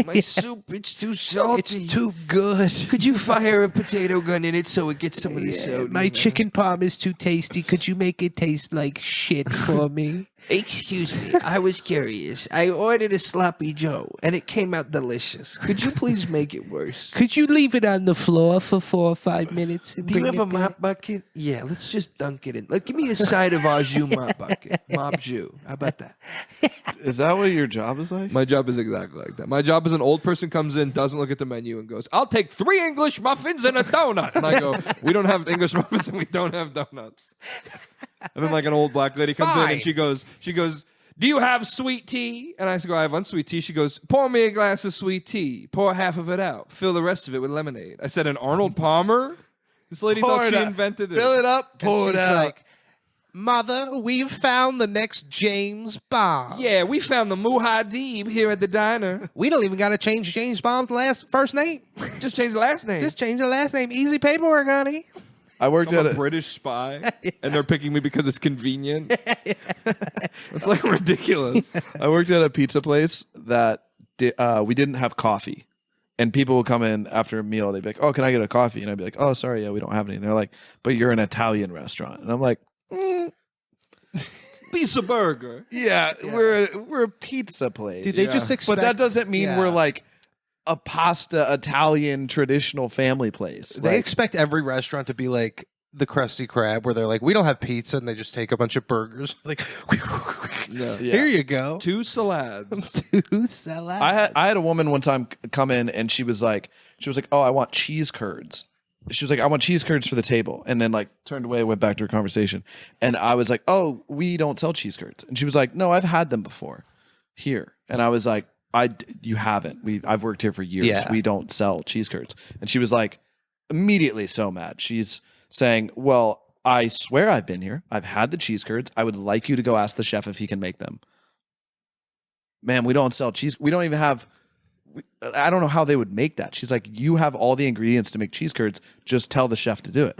My soup, it's too salty. "It's too good." Could you fire a potato gun in it so it gets some of the soda? My chicken palm is too tasty. Could you make it taste like shit for me? Excuse me, I was curious. I ordered a sloppy Joe, and it came out delicious. Could you please make it worse? Could you leave it on the floor for 4 or 5 minutes? And Do you bring have a it back? mop bucket? Yeah, let's just dunk it in. Like, give me a side of au jus mop bucket. Mop jus. How about that? Is that what your job is like? My job is exactly like that. My job is an old person comes in, doesn't look at the menu, and goes, "I'll take 3 English muffins and a donut." And I go, "We don't have English muffins and we don't have donuts." And then like an old black lady comes in Fine. and she goes, "Do you have sweet tea?" And I go, "I have unsweet tea." She goes, "Pour me a glass of sweet tea. Pour half of it out. Fill the rest of it with lemonade." I said, "An Arnold Palmer?" This lady Pour thought it she out. invented it. Fill it up, And pour it she's out. like, "Mother, we've found the next James Bond." Yeah, we found the Muhadib here at the diner. We don't even got to change James Bond's first name. Just change the last name. Just change the last name. Easy paperwork, honey. I worked I'm at a a British spy, and they're picking me because it's convenient. It's like ridiculous. I worked at a pizza place that we didn't have coffee, And people will come in after a meal. They'd be like, "Oh, can I get a coffee?" And I'd be like, "Oh, sorry, yeah, we don't have any." And they're like, "But you're an Italian restaurant." And I'm like, Pizza burger. "Yeah, we're a pizza place." Dude, they just expect. But that doesn't mean Yeah. we're like a pasta Italian traditional family place. They expect every restaurant to be like the Krusty Krab, where they're like, we don't have pizza, and they just take a bunch of burgers. Like, here you go. 2 salads. 2 salads. I had a woman one time come in and she was like, "Oh, I want cheese curds." She was like, "I want cheese curds for the table," and then like turned away, went back to her conversation. And I was like, "Oh, we don't sell cheese curds." And she was like, "No, I've had them before here." And I was like, "You haven't. I've worked here for years. Yeah. We don't sell cheese curds." And she was like, immediately so mad. She's saying, "Well, I swear I've been here. I've had the cheese curds. I would like you to go ask the chef if he can make them." Man, we don't sell cheese. We don't even have. I don't know how they would make that. She's like, "You have all the ingredients to make cheese curds. Just tell the chef to do it."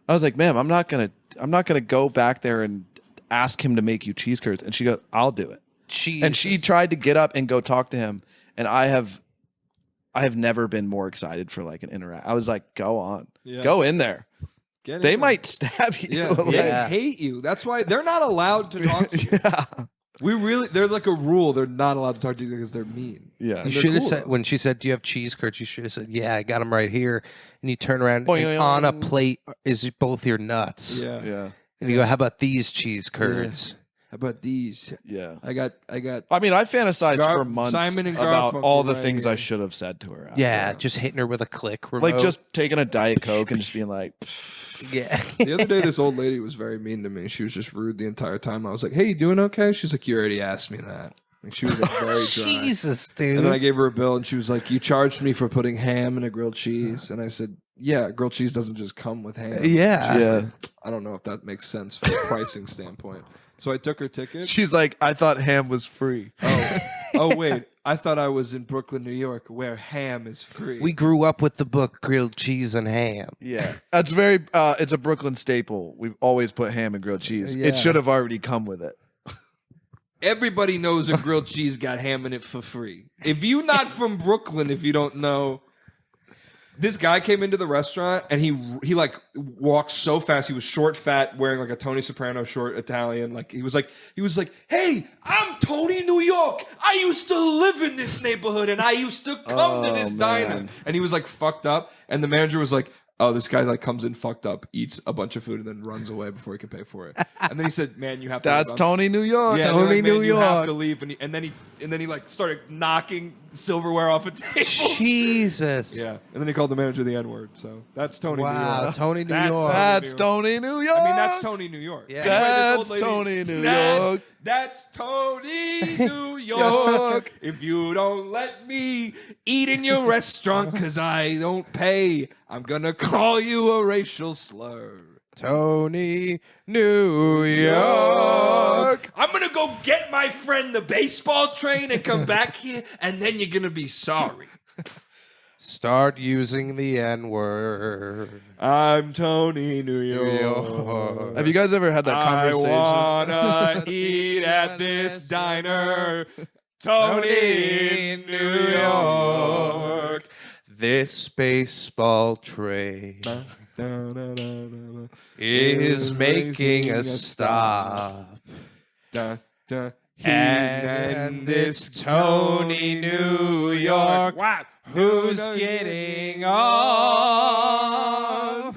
I was like, "Ma'am, I'm not gonna go back there and ask him to make you cheese curds." And she goes, "I'll do it." Jesus. And she tried to get up and go talk to him. And I have never been more excited for like an interact. I was like, "Go on, go in there." Get They in. might stab you. Yeah, Like, they hate you. That's why they're not allowed to talk to you. yeah. There's like a rule. They're not allowed to talk to you because they're mean. Yeah. You should have said, when she said, "Do you have cheese curds?" You should have said, "Yeah, I got them right here." And you turn around Boing, and boing, on a boing. plate is both your nuts. Yeah. Yeah. And you go, "How about these cheese curds?" How about these? Yeah. I got. I mean, I fantasized for months Simon and about Garfunkel all the right things here. I should have said to her. after. Yeah, just hitting her with a click remote. Like just taking a Diet Coke and just being like, yeah. The other day, this old lady was very mean to me. She was just rude the entire time. I was like, "Hey, you doing okay?" She's like, "You already asked me that." Like, she was like, very dry. Jesus, And then I dude. gave her a bill, and she was like, "You charged me for putting ham in a grilled cheese." And I said, "Yeah, grilled cheese doesn't just come with ham." Yeah. yeah. I don't know if that makes sense from a pricing standpoint. So I took her ticket. She's like, "I thought ham was free." Oh wait, I thought I was in Brooklyn, New York, where ham is free. We grew up with the book Grilled Cheese and Ham. Yeah. That's very, it's a Brooklyn staple. We've always put ham and grilled cheese. Yeah. It should have already come with it. Everybody knows a grilled cheese got ham in it for free. If you not from Brooklyn, if you don't know, this guy came into the restaurant and he like walked so fast. He was short, fat, wearing like a Tony Soprano short Italian. Like he was like, "Hey, I'm Tony New York. I used to live in this neighborhood and I used to come to this diner." And he was like fucked up. And the manager was like, "Oh, this guy like comes in fucked up, eats a bunch of food, and then runs away before he can pay for it." And then he said, "Man, you have to." That's leave. Tony New York. Yeah, Tony Tony like, "Man, New you have York." to leave. And then he like started knocking silverware off a table. Jesus. Yeah, and then he called the manager the N-word. So that's Tony New Wow, York. Tony New That's York. That's Tony New York. I mean, that's Tony New York. Yeah. Anyway, this old That's Tony New that's- York. That's Tony New York. If you don't let me eat in your restaurant because I don't pay, I'm gonna call you a racial slur. Tony New York. I'm gonna go get my friend the baseball train and come back here, and then you're gonna be sorry. Start using the N-word. I'm Tony New York. York. Have you guys ever had that conversation? I wanna eat at this diner. Tony New York. This baseball trade is making a stop. And it's Tony New York who's getting off.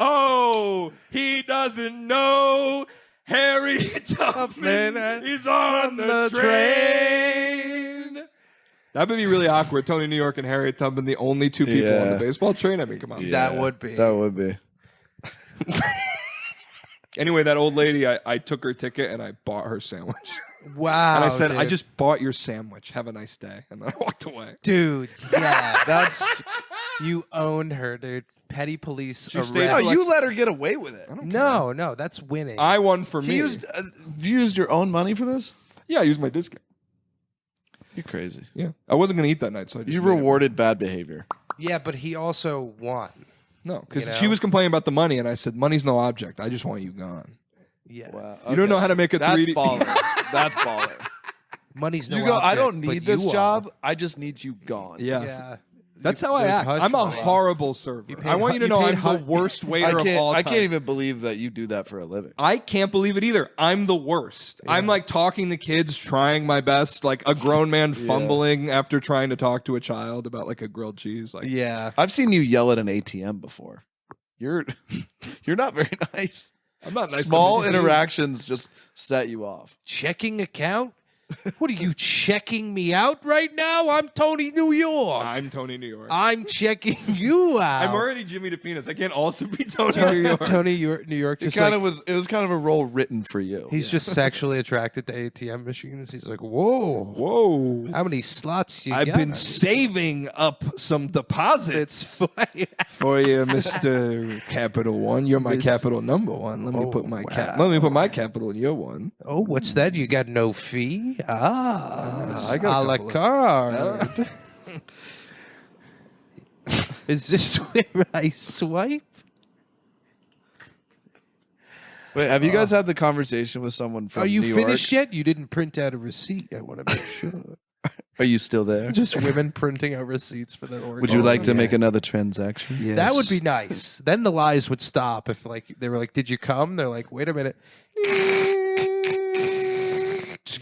Oh, he doesn't know Harry Tubman is on the train. That would be really awkward. Tony New York and Harry Tubman, the only two people on the Yeah. baseball train. I mean, come on. That would be. That would be. Anyway, that old lady, I took her ticket and I bought her sandwich. Wow. And I said, dude. "I just bought your sandwich. Have a nice day." And then I walked away. Dude, yeah. That's. You owned her, dude. Petty police She arrest. stayed No, for you let her get away with it. No, that's winning. I won for me. You used your own money for this? Yeah, I used my discount. You're crazy. Yeah. I wasn't going to eat that night, so I just You made it. rewarded bad behavior. Yeah, but he also won. No, because You know? she was complaining about the money, and I said, "Money's no object. I just want you gone." Yeah. You don't know how to make a That's 3D. baller. That's baller. Money's no You go, I object, don't but need this you are." job. I just need you gone. Yeah. Yeah. That's how I There's act. hush I'm a money. horrible server. paid I want you to hu- know you I'm paid the worst waiter of all time. I can't even believe that you do that for a living. I can't believe it either. I'm the worst. I'm like talking to kids, trying my best, like a grown man fumbling after trying to talk to a child about like a grilled cheese. Like, Yeah. I've seen you yell at an ATM before. You're not very nice. I'm not nice. Small to interactions just set you off. Checking account? What are you checking me out right now? I'm Tony New York. I'm Tony New York. I'm checking you out. I'm already Jimmy DePenis. I can't also be Tony New York. Tony New York. It Just kind like, of was. It was kind of a role written for you. he's just sexually attracted to ATM machines. He's like, whoa, Whoa. how many slots you I've got? been saving up some deposits for you, Mr. Capital One. You're my capital number one. Let me put my let me put my capital in your one. Oh, what's that? You got no fee? I got a a la couple carte. Is this where I swipe? Wait, have you guys had the conversation with someone from Are you New finished York? yet? You didn't print out a receipt. I want to make sure. Are you still there? Just women printing out receipts for their organs. Would you like to make another transaction? Yes. That would be nice. Then the lies would stop if like they were like, "Did you come?" They're like, "Wait a minute."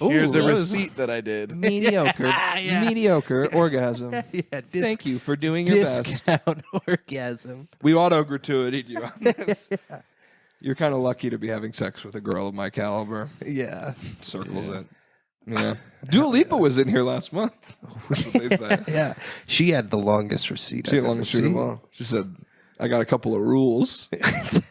Here's a that was- receipt that I did. mediocre. Yeah. Mediocre orgasm. Yeah, Thank you for doing your best. discount orgasm. We auto-gratuitied you on this. You're kind of lucky to be having sex with a girl of my caliber. Yeah. Circles it. Yeah. Dua Lipa was in here last month. That's what they say. Yeah. She had the longest receipt. She had I've long ever street of seen. all. She said, I got a couple of rules.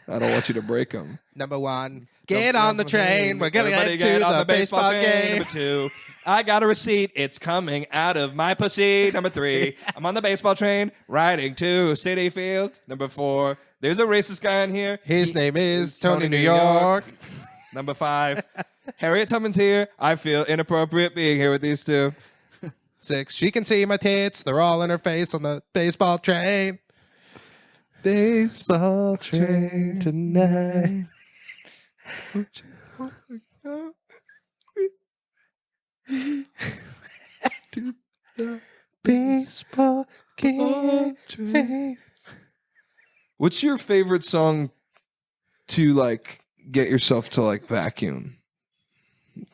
I don't want you to break them. Number one, get on the train. We're gonna Everybody get to on the baseball train. game. Number two, I got a receipt. It's coming out of my pussy. Number three, I'm on the baseball train riding to City Field. Number four, there's a racist guy in here. His name is Tony New York. Number five, Harriet Tubman's here. I feel inappropriate being here with these two. 6, she can see my tits. They're all in her face on the baseball train. Baseball train tonight. Baseball train. What's your favorite song to like get yourself to like vacuum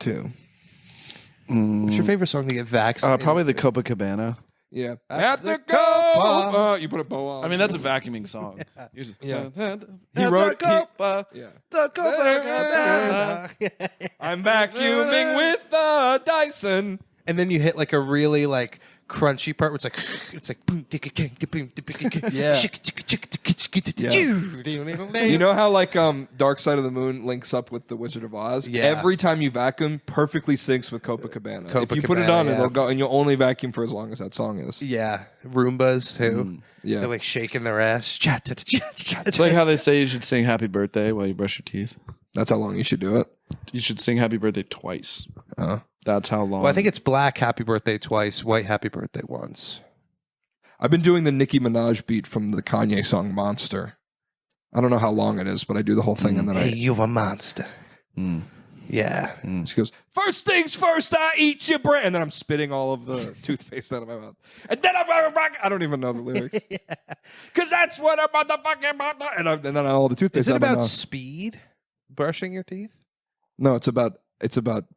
to? What's your favorite song to get vaccinated? Probably the to? Copacabana. Yeah. At the Copa. You put a bow on. I mean, that's a vacuuming song. You're just, Yeah. He wrote- the Copa, Yeah. the Copacabana. I'm vacuuming with a Dyson. And then you hit like a really like crunchy part where it's like boom, Yeah. You know how like Dark Side of the Moon links up with the Wizard of Oz? Yeah. Every time you vacuum, perfectly syncs with Copacabana. If you put it Copacabana, on, yeah. it'll go, and you'll only vacuum for as long as that song is. Yeah, Roombas too. Yeah. They're like shaking their ass. It's like how they say you should sing Happy Birthday while you brush your teeth. That's how long you should do it. You should sing Happy Birthday twice. Uh, That's how long. Well, I think it's black Happy Birthday twice, white Happy Birthday once. I've been doing the Nicki Minaj beat from the Kanye song Monster. I don't know how long it is, but I do the whole thing and then Hey, you a monster. Mm. Yeah. she goes, first things first, I eat your brain. And then I'm spitting all of the toothpaste out of my mouth. And then I don't even know the lyrics. Because that's what a motherfucking and then all the toothpaste Is it out of my about mouth. speed? Brushing your teeth? No, it's about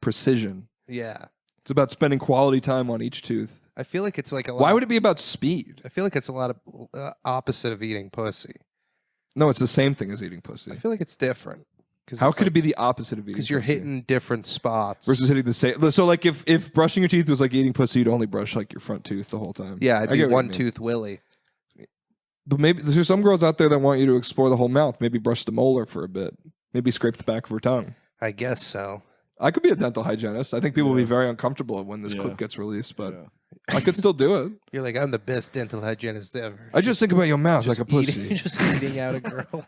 precision. Yeah. It's about spending quality time on each tooth. I feel like it's like a lot. Why would it be about speed? I feel like it's a lot of opposite of eating pussy. No, it's the same thing as eating pussy. I feel like it's different. How could it be the opposite of eating Because pussy? you're hitting different spots. versus hitting the same. So like if brushing your teeth was like eating pussy, you'd only brush like your front tooth the whole time. Yeah, I I'd be get what you one mean. tooth Willy. But maybe there's some girls out there that want you to explore the whole mouth. Maybe brush the molar for a bit. Maybe scrape the back of her tongue. I guess so. I could be a dental hygienist. I think people will be very uncomfortable when this Yeah. clip gets released, but Yeah. I could still do it. You're like, I'm the best dental hygienist ever. I just think about your mouth like a pussy. Eating, just eating out a girl.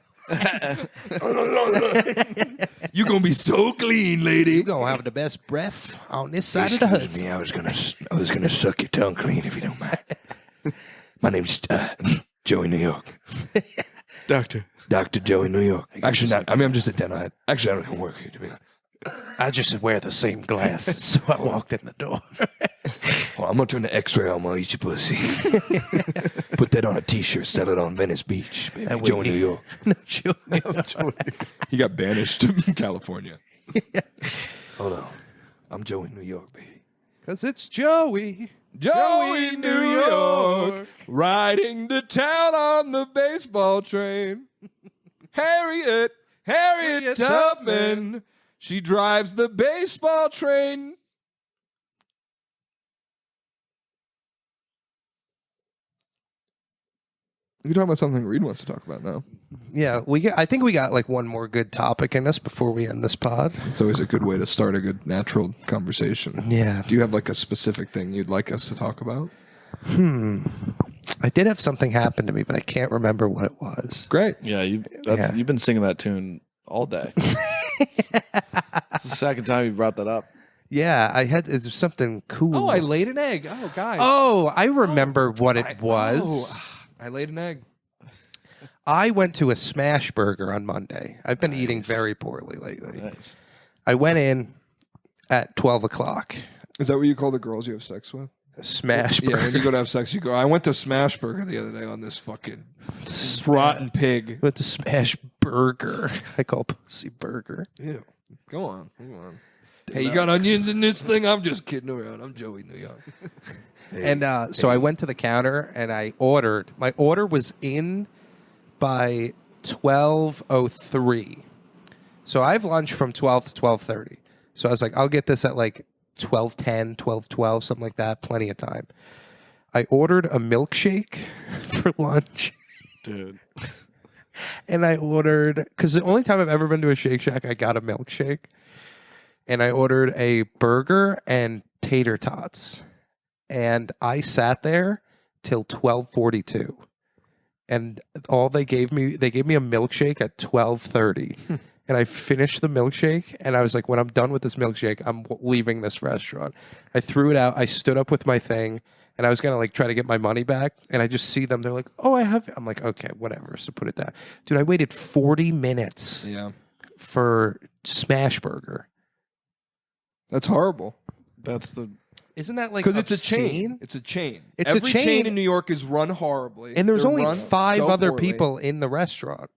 You're gonna be so clean, lady. You gonna have the best breath on this side of the Hudson. I was gonna suck your tongue clean if you don't mind. My name's Joey New York. Doctor. Dr. Joey New York. Actually, not. I mean, I'm just a dental head. Actually, I don't even work here, to be honest. I just wear the same glasses, so I walked in the door. Well, I'm gonna turn the X-ray on my eat your pussy. Put that on a T-shirt, sell it on Venice Beach, baby. And Joey, New York. Joey. He got banished to California. Hold on, I'm Joey, New York, baby. Because it's Joey. Joey, New York, riding to town on the baseball train. Harriet Tubman, she drives the baseball train. You're talking about something Reid wants to talk about now. Yeah, I think we got like one more good topic in us before we end this pod. It's always a good way to start a good natural conversation. Yeah. Do you have like a specific thing you'd like us to talk about? I did have something happen to me, but I can't remember what it was. Great. Yeah, you've been singing that tune all day. It's the second time you brought that up. Yeah, it was something cool. Oh, I laid an egg. Oh, guys. Oh, I remember what it was. I laid an egg. I went to a smash burger on Monday. I've been eating very poorly lately. Nice. I went in at 12 o'clock. Is that what you call the girls you have sex with? Smash burger. Yeah, when you go to have sex, you go, I went to Smash Burger the other day on this fucking rotten pig. Went to smash burger. I call pussy burger. Ew. Go on. Hey, you got onions in this thing? I'm just kidding around. I'm Joey, New York. And so I went to the counter and I ordered. My order was in by 12:03. So I have lunch from 12 to 12:30. So I was like, I'll get this at like 12:10, 12:12, something like that. Plenty of time. I ordered a milkshake for lunch. Dude. And I ordered, because the only time I've ever been to a Shake Shack, I got a milkshake. And I ordered a burger and tater tots. And I sat there till 12:42. And all they gave me a milkshake at 12:30. And I finished the milkshake, and I was like, when I'm done with this milkshake, I'm leaving this restaurant. I threw it out. I stood up with my thing, and I was going to like try to get my money back. And I just see them. They're like, oh, I have. I'm like, okay, whatever. So put it down. Dude, I waited 40 minutes for Smash Burger. That's horrible. Isn't that like because it's a obscene? chain. It's a chain. It's Every a chain in New York is run horribly. And there was They're only run 5 so other poorly. people in the restaurant.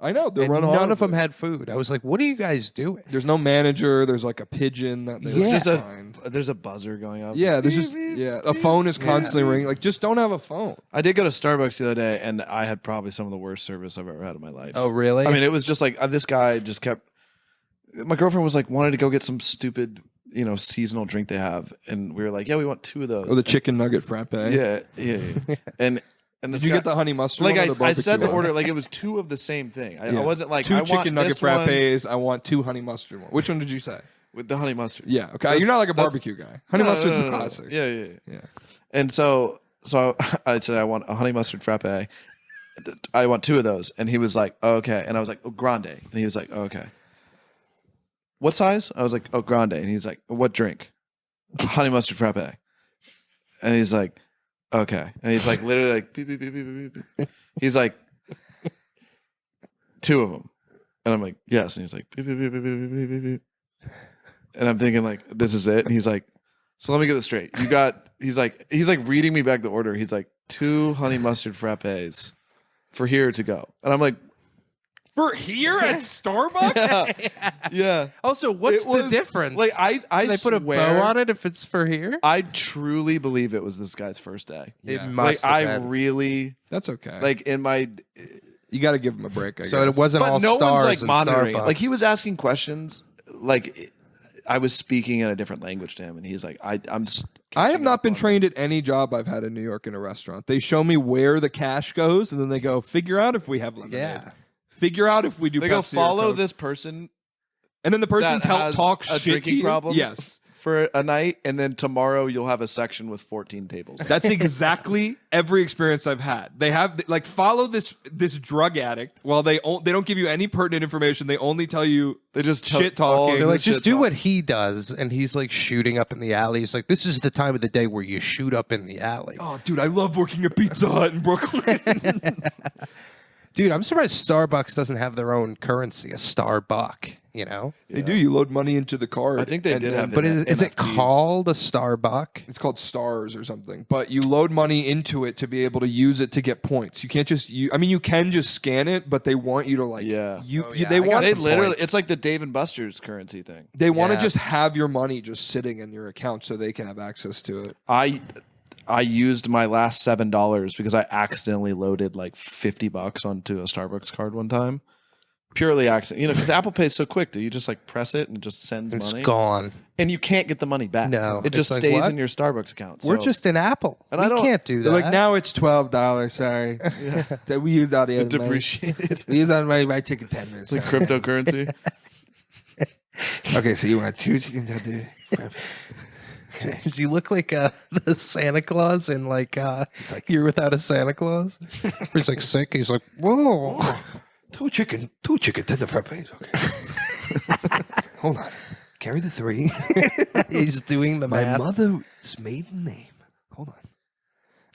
I know. They're And run none horribly. of them had food. I was like, what are you guys doing? There's no manager. There's like a pigeon that Yeah. just There's a buzzer going off. Yeah, there's just a phone is constantly ringing. Like, just don't have a phone. I did go to Starbucks the other day, and I had probably some of the worst service I've ever had in my life. Oh, really? I mean, it was just like this guy just kept. My girlfriend was like, wanted to go get some stupid, seasonal drink they have, and we were like, yeah, we want 2 of those. Or the chicken nugget frappe. Yeah. And this Did you guy, get the honey mustard? like one or the I said the barbecue order one? like it was 2 of the same thing. I Yeah. wasn't like 2 I want chicken nugget this one frappes. I want 2 honey mustard ones. Which one did you say? with the honey mustard. Yeah. Okay. You're not like a barbecue guy. Honey mustard's a classic. Yeah. Yeah. And so I said I want a honey mustard frappe. I want 2 of those, and he was like, oh, okay. And I was like, oh, grande, and he was like, oh, okay. What size? I was like, oh, grande, and he's like, what drink? Honey mustard frappe. And he's like, okay, and he's like literally like beep, beep, beep, beep, beep, beep. He's like 2 of them, and I'm like, yes, and he's like beep, beep, beep, beep, beep, beep, beep, beep. And I'm thinking like, this is it, and he's like, so let me get this straight. You got, he's like reading me back the order. He's like 2 honey mustard frappes for here to go, and I'm like, For here at Starbucks? yeah. Also, what's It was- the difference? Like I Can they put a swear, bow on it if it's for here? I truly believe it was this guy's first day. Yeah. It Like must I have been. really That's okay. like in my. you got to give him a break. I So guess. it wasn't But all no stars one's like and monitoring. Starbucks. Like he was asking questions. Like I was speaking in a different language to him, and he's like, I'm. I have not been trained at any job I've had in New York in a restaurant. They show me where the cash goes, and then they go, figure out if we have lemonade. Yeah. Figure out if we do They go Pepsi or follow Coke." this person And then the person that has talks a shit drinking to you. problem. Yes. For a night, and then tomorrow you'll have a section with 14 tables. That's exactly every experience I've had. They have like follow this drug addict while they don't give you any pertinent information. They only tell you They just shit talking. They're like, shit just do talk. what he does, and he's like shooting up in the alley. He's like, this is the time of the day where you shoot up in the alley. Oh, dude, I love working at Pizza Hut in Brooklyn. Dude, I'm surprised Starbucks doesn't have their own currency, a Starbuck. you know? They do. You load money into the card. I think they did have But is it NFTs. called a Starbuck? It's called Stars or something. But you load money into it to be able to use it to get points. You can't just I mean, you can just scan it, but they want you to like. Yeah. They want. They literally. It's like the Dave and Buster's currency thing. They want to Yeah. just have your money just sitting in your account so they can have access to it. I used my last $7 because I accidentally loaded like $50 onto a Starbucks card one time. Purely accident, you know, because Apple Pay is so quick. Do you just like press it and it just sends It's money, gone. and you can't get the money back? No. it just It's like, stays what? in your Starbucks account. We're So- just in Apple. And I We don't- can't do that. They're like, now it's $12. Sorry, we used all the other money. depreciated. We used all the money by chicken tenders. It's like cryptocurrency. Okay, so you want 2 chicken tenders? James, you look like the Santa Claus in like Year Without a Santa Claus. He's like sick. He's like, whoa. 2 chicken tender frappes. Okay. Hold on. Carry the 3. He's doing the My math. mother's maiden name. Hold on.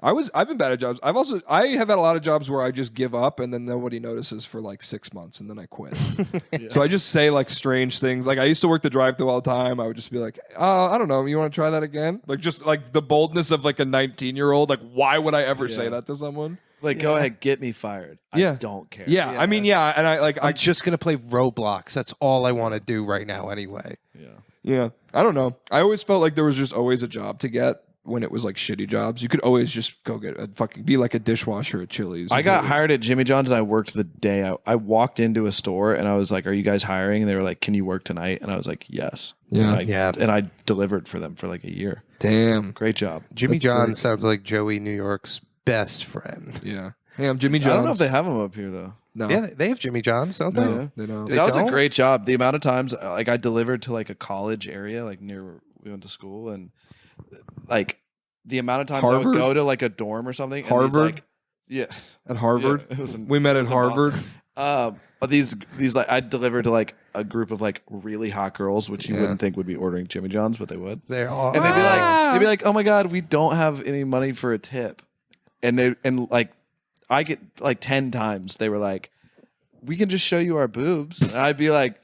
I've been bad at jobs. I have had a lot of jobs where I just give up and then nobody notices for like 6 months and then I quit. So I just say like strange things. Like I used to work the drive-thru all the time. I would just be like, I don't know, you want to try that again? Like just like the boldness of like a 19-year-old. Like why would I ever say that to someone? Like, go ahead, get me fired. Yeah. I don't care. Yeah, I mean, yeah, and I'm just gonna play Roblox. That's all I want to do right now, anyway. yeah, I don't know. I always felt like there was just always a job to get when it was like shitty jobs. You could always just go get be like a dishwasher at Chili's. I got hired at Jimmy John's and I worked the day I walked into a store and I was like, "Are you guys hiring?" And they were like, "Can you work tonight?" And I was like, "Yes." Yeah. And I delivered for them for like a year. Damn. Great job. Jimmy That's John sick. sounds like Joey New York's best friend. Yeah. Hey, I'm Jimmy I John's. don't know if they have them up here though. No. Yeah, they have Jimmy John's, don't they? No, they don't. They That was don't? a great job. The amount of times like I delivered to like a college area, like near where we went to school, and like the amount of times I Harvard? would go to like a dorm or something. And Harvard? like, yeah. At Harvard? Yeah, We met it at was in Harvard. Boston. But these like I delivered to like a group of like really hot girls, which you Yeah. wouldn't think would be ordering Jimmy John's, but they would. They are. And they'd be like, "Oh my god, we don't have any money for a tip," and like I get like 10 times they were like, "We can just show you our boobs," and I'd be like,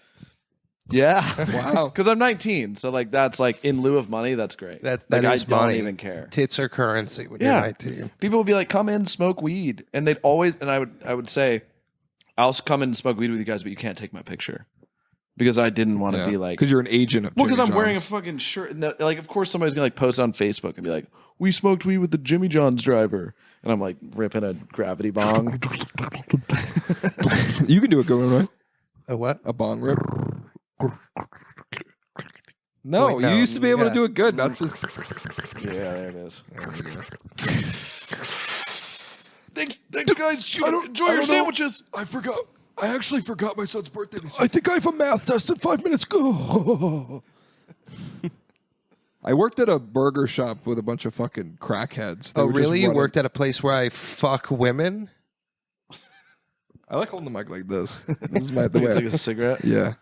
"Yeah, Wow. because I'm 19, so like that's like in lieu of money, that's great. That like, is I don't money. even care. Tits are currency when Yeah. you're 19. People would be like, "Come in, smoke weed," and they'd always, and I would say, "I'll come in and smoke weed with you guys, but you can't take my picture." Because I didn't want to be like, because you're an agent. Of well, because Jimmy I'm wearing a John's. fucking shirt. And like, of course, somebody's gonna like post on Facebook and be like, "We smoked weed with the Jimmy John's driver," and I'm like ripping a gravity bong. You can do a good one, right? A what? A bong rip. No, Wait, no, you used to be able yeah. to do it good. That's just. Yeah, there it is. Thanks, guys. Enjoy your sandwiches. I forgot. I actually forgot my son's birthday. I think I have a math test in 5 minutes. Go. I worked at a burger shop with a bunch of fucking crackheads. They Oh, were just really? You running- worked at a place where I fuck women? I like holding the mic like this. This is my the It's way. like a cigarette. Yeah,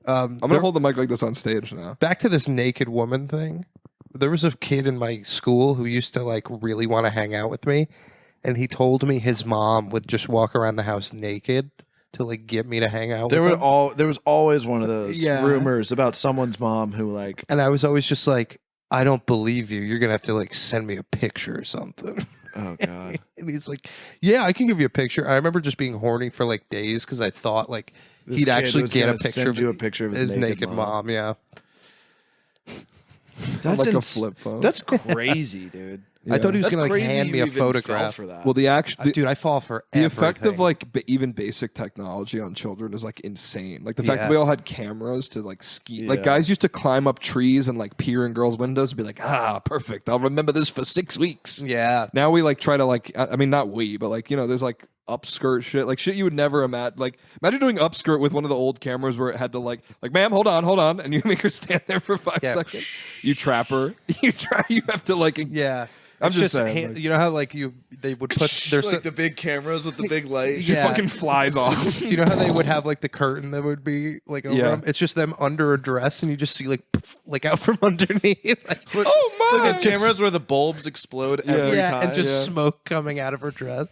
I'm gonna hold the mic like this on stage now. Back to this naked woman thing. There was a kid in my school who used to like really want to hang out with me, and he told me his mom would just walk around the house naked to like get me to hang out There with were him. there was always one of those Yeah. rumors about someone's mom who like And I was always just like, I don't believe you. You're gonna have to like send me a picture or something. oh god. And he's like, yeah, I can give you a picture. I remember just being horny for like days because I thought like This he'd kid actually was get a gonna picture send you a picture of his naked mom. Yeah. That's Like a ins- flip phone. That's crazy, dude. I thought he was That's gonna like crazy hand me you a even fell photograph. for that. Well, the action, Dude, I fall for the effect of everything. like even basic technology on children is like insane. Like the fact Yeah. that we all had cameras to like ski. Like Yeah. guys used to climb up trees and like peer in girls' windows and be like, perfect. I'll remember this for 6 weeks. Yeah. Now we like try to like, I mean, not we, but like, you know, there's like upskirt shit, like shit you would never imagine. Like imagine doing upskirt with one of the old cameras where it had to like, ma'am, hold on. And you make her stand there for 5 Yeah. seconds. You trap her. You have to like, Yeah. I'm It's just saying, like- you know how like they would put their like the big cameras with the big light. she Yeah. fucking flies off. do you know how they would have like the curtain that would be like over Yeah. them? It's just them under a dress and you just see like poof, like out from underneath. Like, Oh my! It's like the cameras where the bulbs explode every yeah, time. and just yeah. smoke coming out of her dress.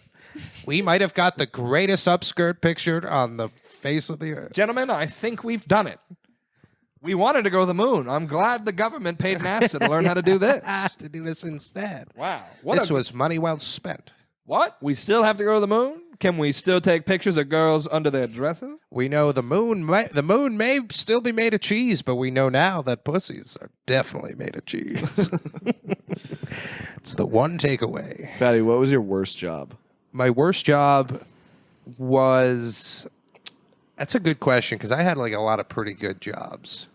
We might have got the greatest upskirt pictured on the face of the earth. Gentlemen, I think we've done it. We wanted to go to the moon. I'm glad the government paid NASA to learn how to do this. To do this instead. Wow. This was money well spent. What? We still have to go to the moon? Can we still take pictures of girls under their dresses? We know the moon may still be made of cheese, but we know now that pussies are definitely made of cheese. It's the one takeaway. Patty, what was your worst job? My worst job was... That's a good question, because I had like a lot of pretty good jobs.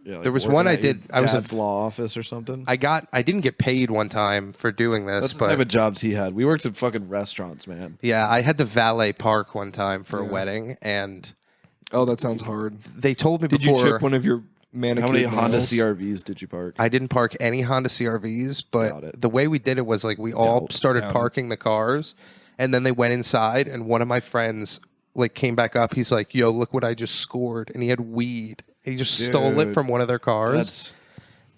Yeah, like There was working one I at your did. I was dad's law office or something. I didn't get paid one time for doing this, That's the but type of jobs he had. We worked at fucking restaurants, man. yeah, I had to valet park one time for a wedding, and Oh, that sounds hard. they told me Did before. you chip one of your manicured How many Honda nails? CRVs did you park? I didn't park any Honda CRVs, Doubt but it. the way we did it was like we all started Doubt it. parking the cars, and then they went inside, and one of my friends like came back up. He's like, "Yo, look what I just scored," and he had weed. He just stole it Dude, from one of their cars. That's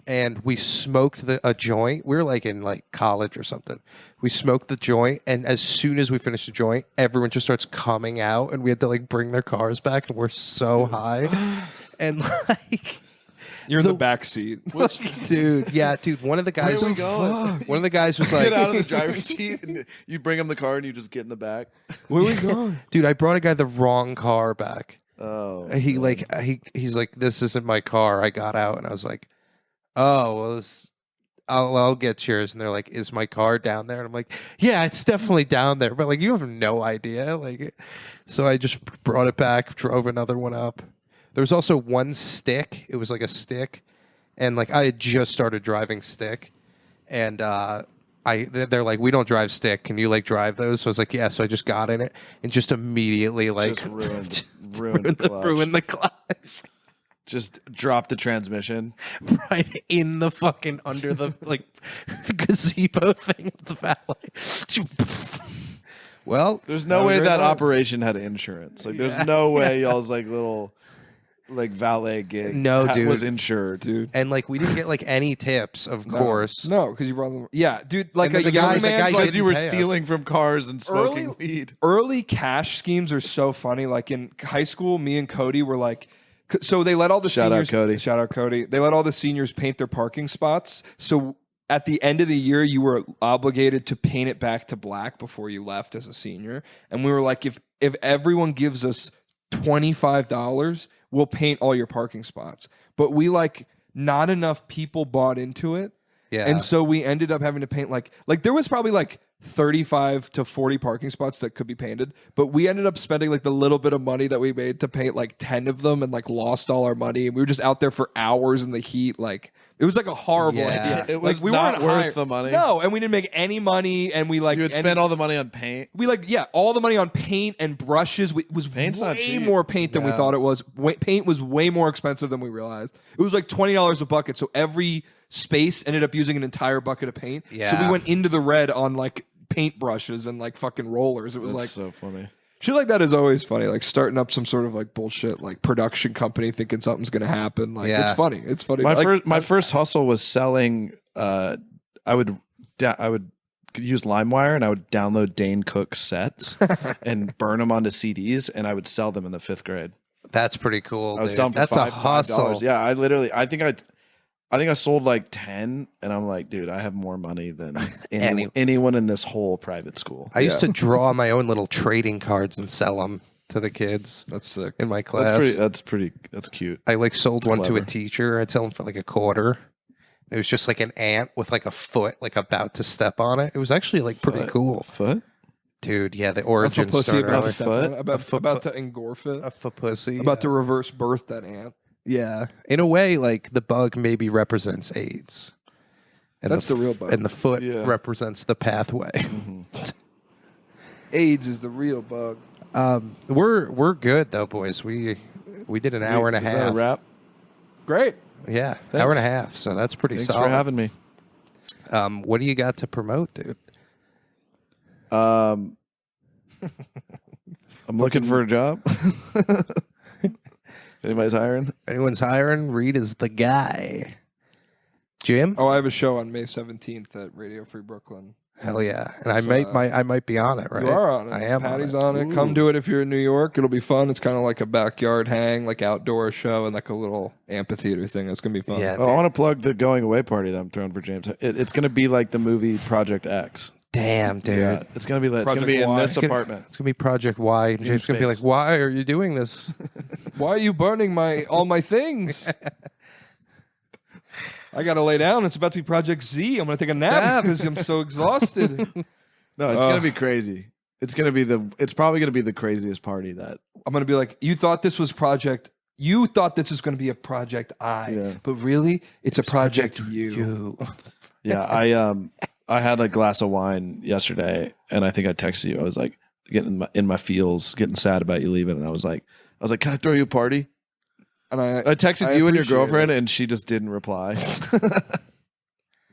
And we smoked a joint. We were like in like college or something. We smoked the joint, and as soon as we finished the joint, everyone just starts coming out, and we had to like bring their cars back, and we're so high, and like, You're in the back seat. dude, one of the guys, Where are we going? one of the guys was get like, out of the driver's seat and you bring him the car and you just get in the back. Where are we going? dude, I brought a guy the wrong car back. Oh, He's like, this isn't my car. I got out, and I was like, oh well, I'll get yours. And they're like, is my car down there? And I'm like, yeah, it's definitely down there. But like, you have no idea. Like, so I just brought it back, drove another one up. There was also one stick. It was like a stick, and like I had just started driving stick, and they're like, we don't drive stick. Can you like drive those? So I was like, yeah. So I just got in it and just immediately like just ruined the clutch. Just drop the transmission. Right in the fucking under the like the gazebo thing of the valet. Well, There's no way that operation had insurance. Like, there's no way y'all's like little like valet gig dude. was insured, Dude. and like we didn't get like any tips, of course. No, because you brought them. Yeah, dude. Like And a then the young guy- the man's guy like, because you were pay us. stealing from cars and smoking weed. early cash schemes are so funny. Like in high school, me and Cody were like, so they let all the Shout out seniors. Cody. Shout out Cody. They let all the seniors paint their parking spots. So at the end of the year, you were obligated to paint it back to black before you left as a senior. And we were like, if everyone gives us $25, we'll paint all your parking spots. But we like not enough people bought into it. Yeah. And so we ended up having to paint like there was probably like 35 to 40 parking spots that could be painted, but we ended up spending like the little bit of money that we made to paint like 10 of them and like lost all our money. And we were just out there for hours in the heat. Like it was like a horrible Yeah. idea. It was like, we not weren't worth hired- the money. No, and we didn't make any money. And we like You would spend all the money on paint. we like all the money on paint and brushes. It was Paint's not way cheap. more paint than we Yeah. thought it was. Paint was way more expensive than we realized. It was like $20 a bucket. So every space ended up using an entire bucket of paint. So Yeah. we went into the red on like paint brushes and like fucking rollers. It was That's like so funny. shit like that is always funny. Like starting up some sort of like bullshit like production company thinking something's gonna happen. Like Yeah. it's funny. It's funny. My Like, first hustle was selling. I would use LimeWire and I would download Dane Cook sets and burn them onto CDs, and I would sell them in the 5th grade. That's pretty cool, I would dude. sell them for That's a hustle. $5. Yeah, I think I sold like 10, and I'm like, dude, I have more money than anyone in this whole private school. I used to draw my own little trading cards and sell them to the kids that's sick. in my class. That's cute. I like sold one to a clever. teacher. I'd sell them for like $0.25. It was just like an ant with like a foot like about to step on it. It was actually like pretty cool. Foot? Dude, yeah, the That's a origin pussy started about to early. step on it, A foot- about to engorf it. A foot pussy. About to reverse birth that ant. Yeah. In a way, like the bug maybe represents AIDS. And That's the real bug. And the foot Yeah. represents the pathway. AIDS is the real bug. We're good though, boys. We did an hour and a Is that half. a wrap? Great. Yeah, Thanks. hour and a half. So that's pretty Thanks solid. for having me. What do you got to promote, dude? I'm looking for a job. If anybody's hiring, If anyone's hiring, Reid is the guy. Jim? Oh, I have a show on May 17th at Radio Free Brooklyn. Hell yeah! And It's, I might be on it, right? You are on it. I am. Patty's on it. on it. Come do it if you're in New York. It'll be fun. It's kind of like a backyard hang, like outdoor show, and like a little amphitheater thing. It's gonna be fun. Yeah. Oh, I want to plug the going away party that I'm throwing for James. It's going to be like the movie Project X. Damn, dude. Yeah, it's going to be. It's going to Project be in Y. this apartment. It's gonna be Project Y. And James gonna be like, space. "Why are you doing this?" Why are you burning all my things? I gotta lay down. It's about to be Project Z. I'm gonna take a nap because I'm so exhausted. No, it's going to be crazy. It's going to be It's probably going to be the craziest party that. I'm gonna be like, you thought this was Project. You thought this was gonna be a Project I, Yeah. but really, it's a Project U. Yeah, I had a glass of wine yesterday, and I think I texted you. I was like getting in my feels, getting sad about you leaving, and I was like, can I throw you a party? And I texted you and your appreciate girlfriend, it. and she just didn't reply.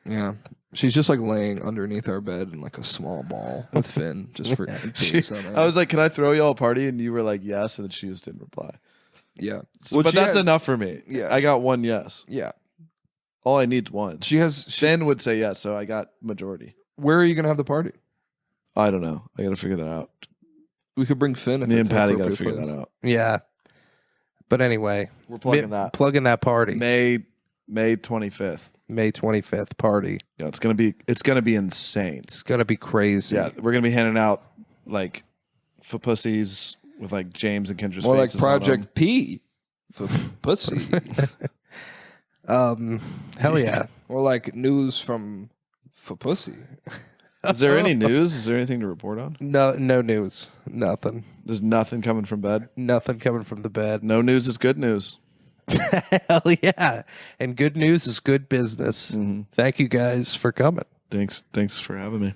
Yeah. She's just like laying underneath our bed in like a small ball with Finn, just for. I was like, can I throw y'all a party? And you were like, yes, and then she just didn't reply. yeah. But she that's has- enough for me. Yeah. I got one yes. Yeah. All I need is one. She has. Finn would say yes, so I got majority. Where are you gonna have the party? I don't know. I got to figure that out. We could bring Finn. If Me and it's an Patty got to appropriate figure place. that out. Yeah. But anyway, We're plugging that. Plugging that party. May 25th. May 25th party. Yeah, it's gonna be insane. It's gonna be crazy. Yeah, we're gonna be handing out like for pussies with like James and Kendra's More like faces on them. Project P for pussy, Hell yeah. or like news for pussy. Is there any news? Is there anything to report on? No news. Nothing. There's nothing coming from bed. Nothing coming from the bed. No news is good news. Hell yeah. And good news is good business. Thank you guys for coming. Thanks for having me.